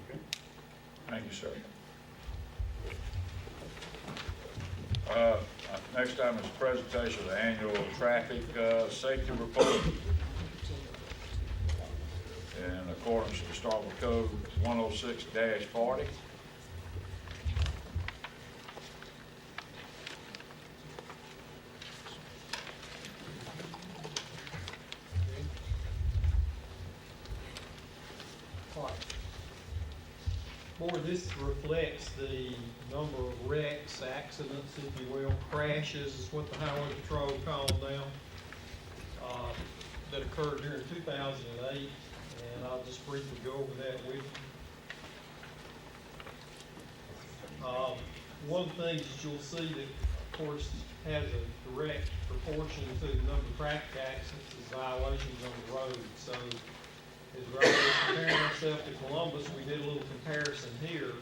Okay. Thank you, sir. Next item is presentation of the annual traffic safety report. In accordance with Starkville Code 106-40. Board, this reflects the number of wrecks, accidents, if you will, crashes is what the Highway Patrol called them, that occurred during 2008, and I'll just briefly go over that with you. One of the things that you'll see that, of course, has a direct proportion to the number of traffic accidents is violations on the road. So as Rob was comparing himself to Columbus, we did a little comparison here,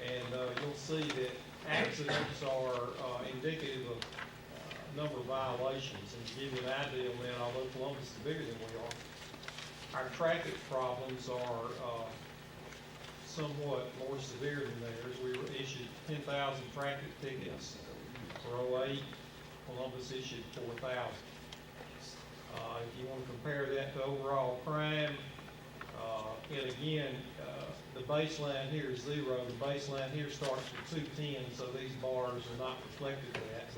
and you'll see that accidents are indicative of number of violations. And to give you an idea on that, although Columbus is bigger than we are, our traffic problems are somewhat more severe than theirs. We were issued 10,000 traffic tickets for 08. Columbus issued 4,000. If you want to compare that to overall crime, and again, the baseline here is 0. The baseline here starts with 210, so these bars are not reflected in that.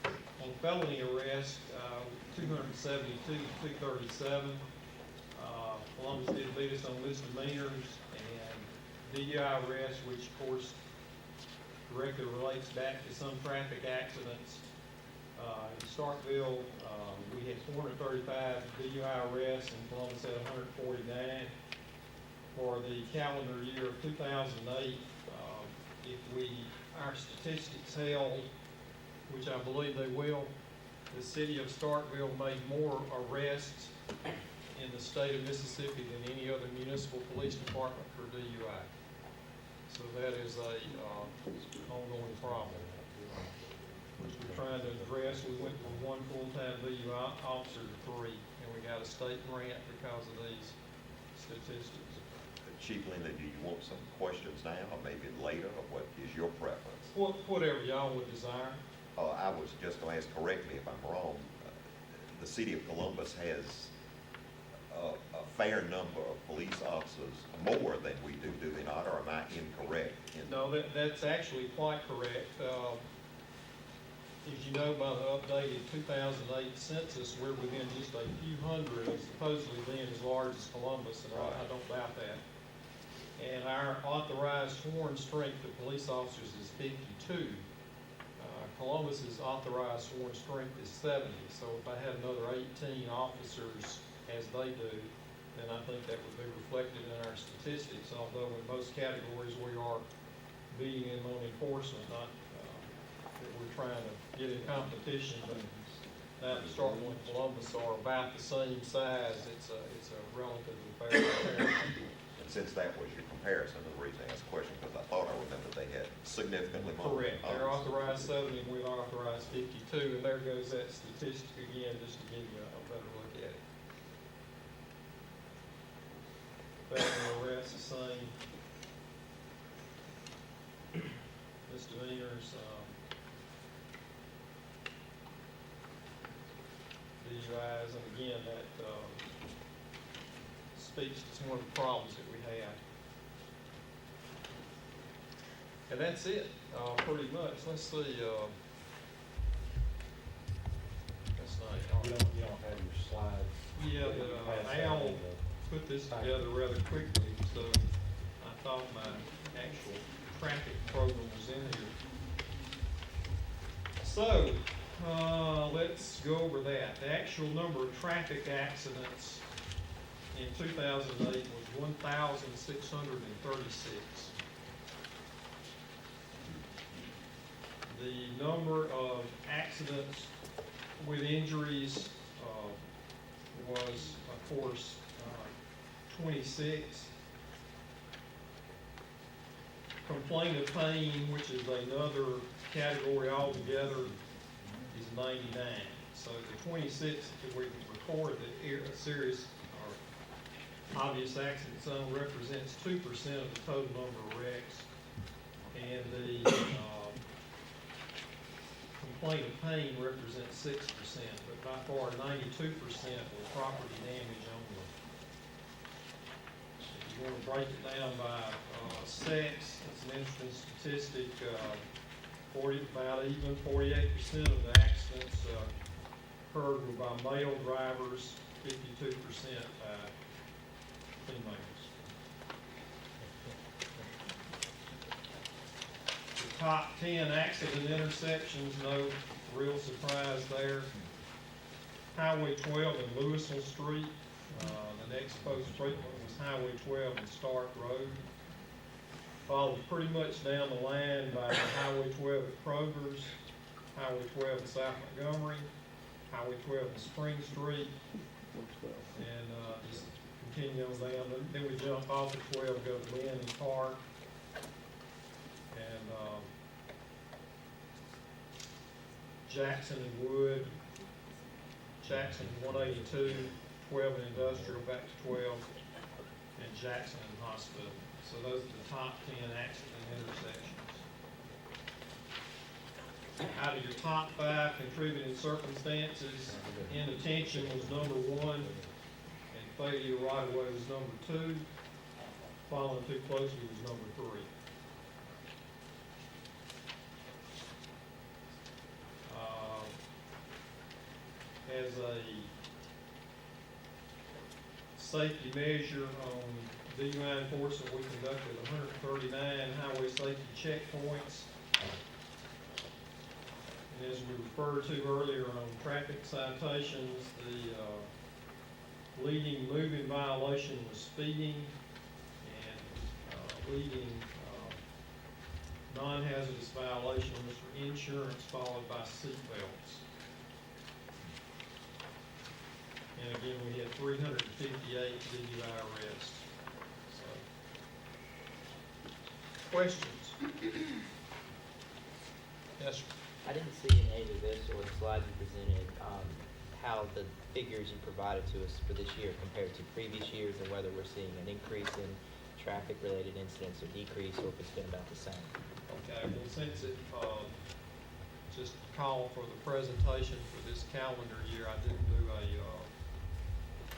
But on felony arrest, 272 to 237. Columbus did beat us on misdemeanors, and DUI arrests, which of course directly relates back to some traffic accidents. In Starkville, we had 435 DUI arrests, and Columbus had 149. For the calendar year of 2008, if our statistics held, which I believe they will, the city of Starkville made more arrests in the state of Mississippi than any other municipal police department for DUI. So that is a ongoing problem, which we're trying to address. We went from 1 full-time DUI officer to 3, and we got a state grant because of these statistics. Chief Linda, do you want some questions now or maybe later, or what is your preference? Whatever y'all would desire. I was just going to ask, correctly if I'm wrong, the city of Columbus has a fair number of police officers, more than we do they not, or am I incorrect? No, that's actually quite correct. As you know, by the updated 2008 census, we're within just a few hundred of supposedly being as large as Columbus, and I don't doubt that. And our authorized sworn strength of police officers is 52. Columbus's authorized sworn strength is 70. So if I had another 18 officers as they do, then I think that would be reflected in our statistics, although in most categories we are beating them on enforcement, not that we're trying to get in competition. But now Starkville and Columbus are about the same size. It's a relatively fair comparison. Since that was your comparison, the reason I asked the question, because I thought I remembered they had significantly more. Correct. They're authorized 70, and we're authorized 52, and there goes that statistic again, just to give you a better look at it. Felony arrests the same. Misdemeanors, DUIs, and again, that speaks to some of the problems that we have. And that's it, pretty much. Let's see, that's not. You don't have your slides. Yeah, Al put this together rather quickly, so I thought my actual traffic program was in here. So, let's go over that. The actual number of traffic accidents in 2008 was 1,636. The number of accidents with injuries was, of course, 26. Complaint of pain, which is another category altogether, is 99. So the 26 that we record that serious or obvious accident zone represents 2% of the total number of wrecks, and the complaint of pain represents 6%, but by far 92% was property damage only. If you want to break it down by sex, it's an interesting statistic. About even 48% of the accidents occurred were by male drivers, 52% by females. The top 10 accident intersections, no real surprise there. Highway 12 and Louisville Street. The next post treatment was Highway 12 and Stark Road. Followed pretty much down the line by Highway 12 at Kroger's, Highway 12 in South Montgomery, Highway 12 in Spring Street, and just continue on down, then we jump off at 12, go to Lynn and Park. And, Jackson and Wood, Jackson and 182, 12 and Industrial, back to 12, and Jackson and Hospital. So those are the top 10 accident intersections. Out of your top 5 contributing circumstances, inattention was number 1, and failure right away was number 2. Following too closely was number 3. As a safety measure on DUI enforcement, we conducted 139 highway safety checkpoints. And as we referred to earlier on traffic citations, the leading moving violation was speeding, and leading non-hazardous violation was for insurance, followed by seat belts. And again, we had 358 DUI arrests. So, questions? Yes, sir. I didn't see in any of this or the slides you presented, how the figures you provided to us for this year compared to previous years, and whether we're seeing an increase in traffic-related incidents or decrease, or if it's been about the same. Okay, well, since it, just call for the presentation for this calendar year, I didn't do a,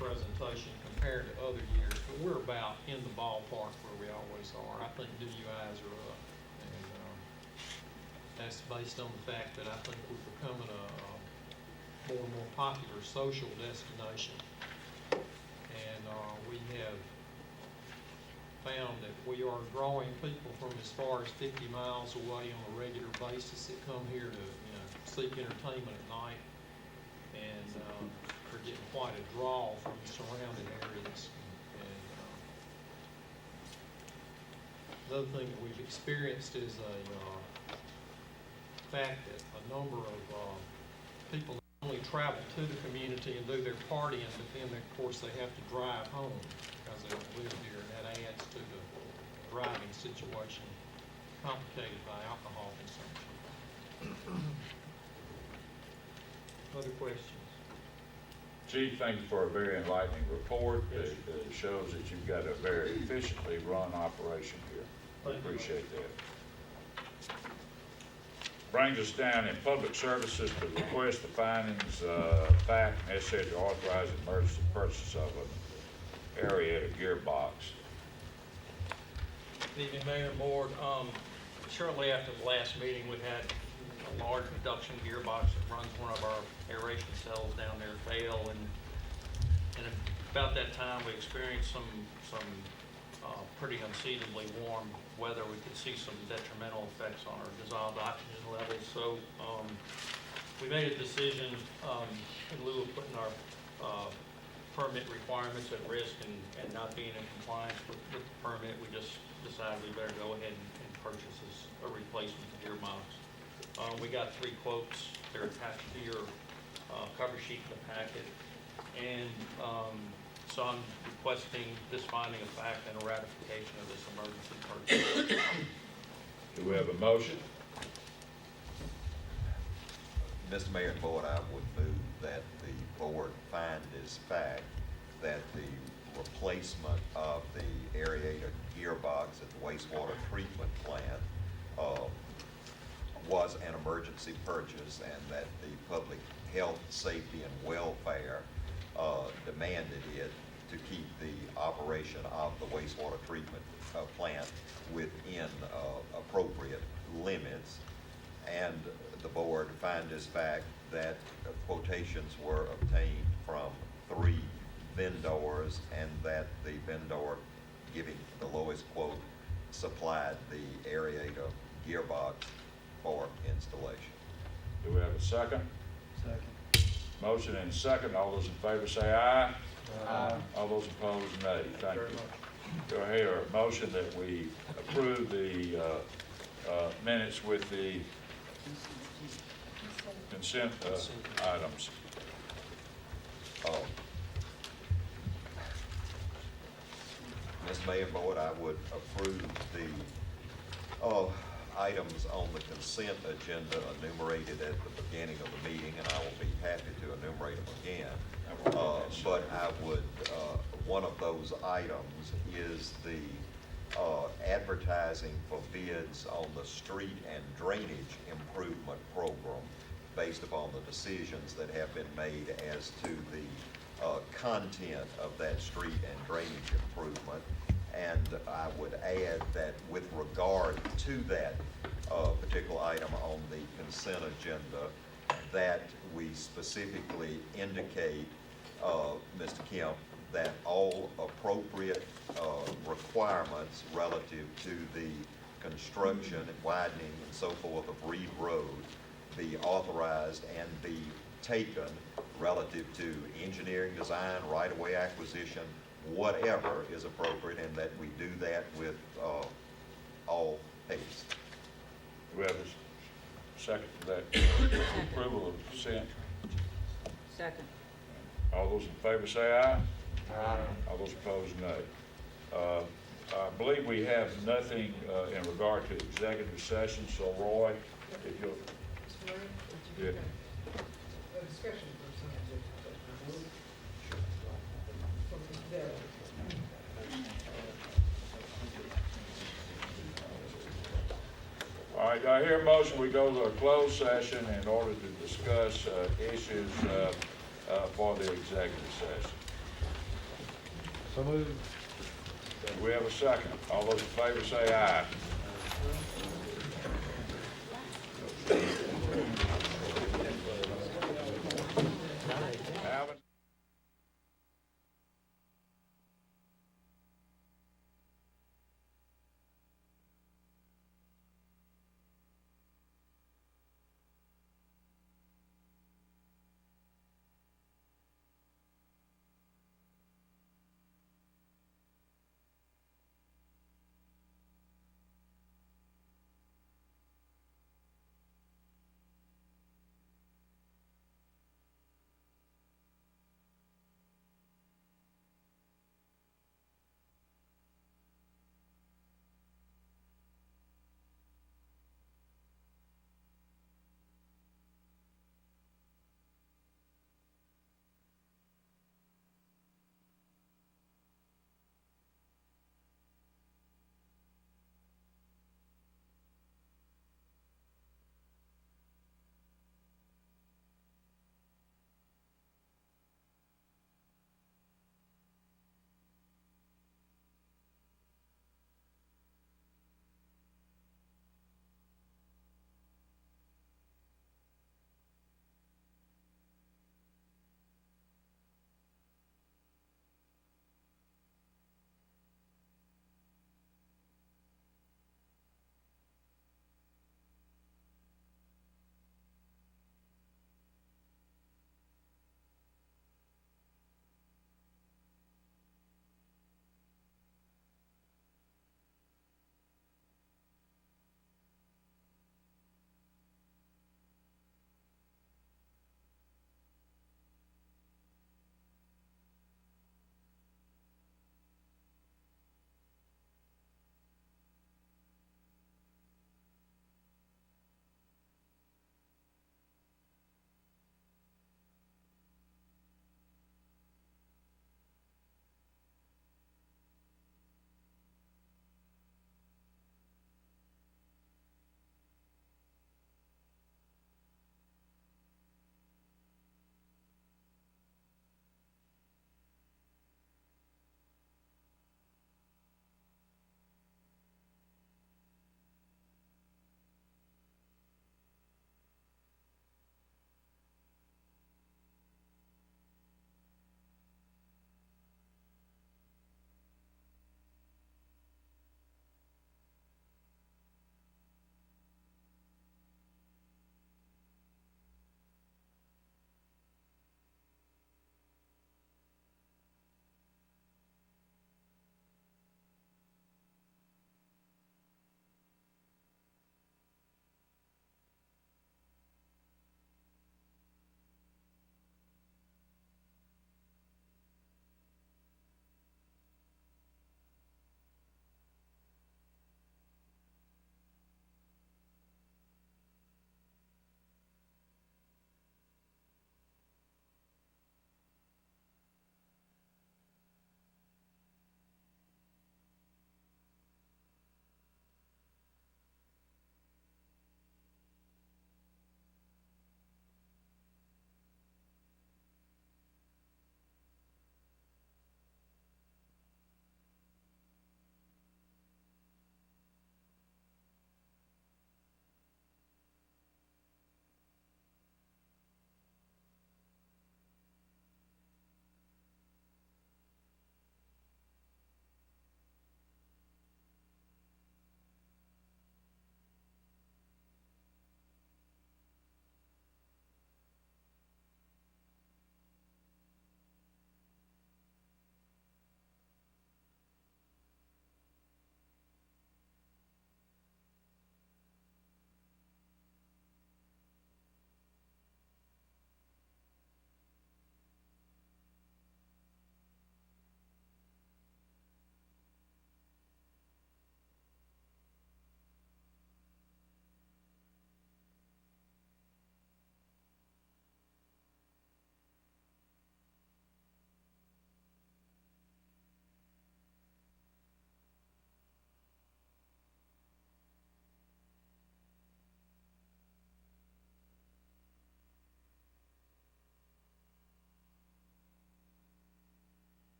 presentation compared to other years, but we're about in the ballpark where we always are. I think DUIs are up, and that's based on the fact that I think we're becoming a more and more popular social destination, and we have found that we are drawing people from as far as 50 miles away on a regular basis that come here to, seek entertainment at night, and we're getting quite a draw from the surrounding areas. And the other thing that we've experienced is a fact that a number of people not only travel to the community and do their partying, but then, of course, they have to drive home because they don't live here, and that adds to the driving situation, complicated by alcohol consumption. Other questions? Chief, thank you for a very enlightening report that shows that you've got a very efficiently run operation here. I appreciate that. Brings us down in public services to request the findings, fact necessary to authorize the emergency purchase of an area gearbox. Good evening, Mayor and Board. Shortly after the last meeting, we had a large production gearbox that runs one of our aeration cells down there fail, and about that time we experienced some pretty unseasonably warm weather. We could see some detrimental effects on our dissolved oxygen levels. So we made a decision in lieu of putting our permit requirements at risk and not being in compliance with the permit. We just decided we better go ahead and purchase a replacement gearbox. We got 3 quotes. They're attached to your cover sheet in the packet. And so I'm requesting this finding of fact and a ratification of this emergency purchase. Do we have a motion? Mr. Mayor and Board, I would move that the board find as fact that the replacement of the aerator gearbox at the wastewater treatment plant was an emergency purchase, and that the public health, safety, and welfare demanded it to keep the operation of the wastewater treatment plant within appropriate limits. And the board find as fact that quotations were obtained from 3 vendors, and that the vendor giving the lowest quote supplied the aerator gearbox for installation. Do we have a second? Second. Motion and second. All those in favor say aye. Aye. All those opposed, nay. Thank you. Do I hear a motion that we approve the minutes with the consent items? Mayor and Board, I would approve the items on the consent agenda enumerated at the beginning of the meeting, and I will be happy to enumerate them again. But I would, one of those items is the advertising for bids on the street and drainage improvement program based upon the decisions that have been made as to the content of that street and drainage improvement. And I would add that with regard to that particular item on the consent agenda, that we specifically indicate, Mr. Kemp, that all appropriate requirements relative to the construction and widening and so forth of Reed Road be authorized and be taken relative to engineering design, right-of-way acquisition, whatever is appropriate, and that we do that with all haste. Do we have a second to that approval of consent? Second. All those in favor say aye. Aye. All those opposed, nay. I believe we have nothing in regard to executive session, so Roy, if you'll. Mr. Mayor, Yeah. a discussion for some executive session. All right, I hear a motion, we go to a closed session in order to discuss issues for the executive session. So moved. We have a second. All those in favor say aye.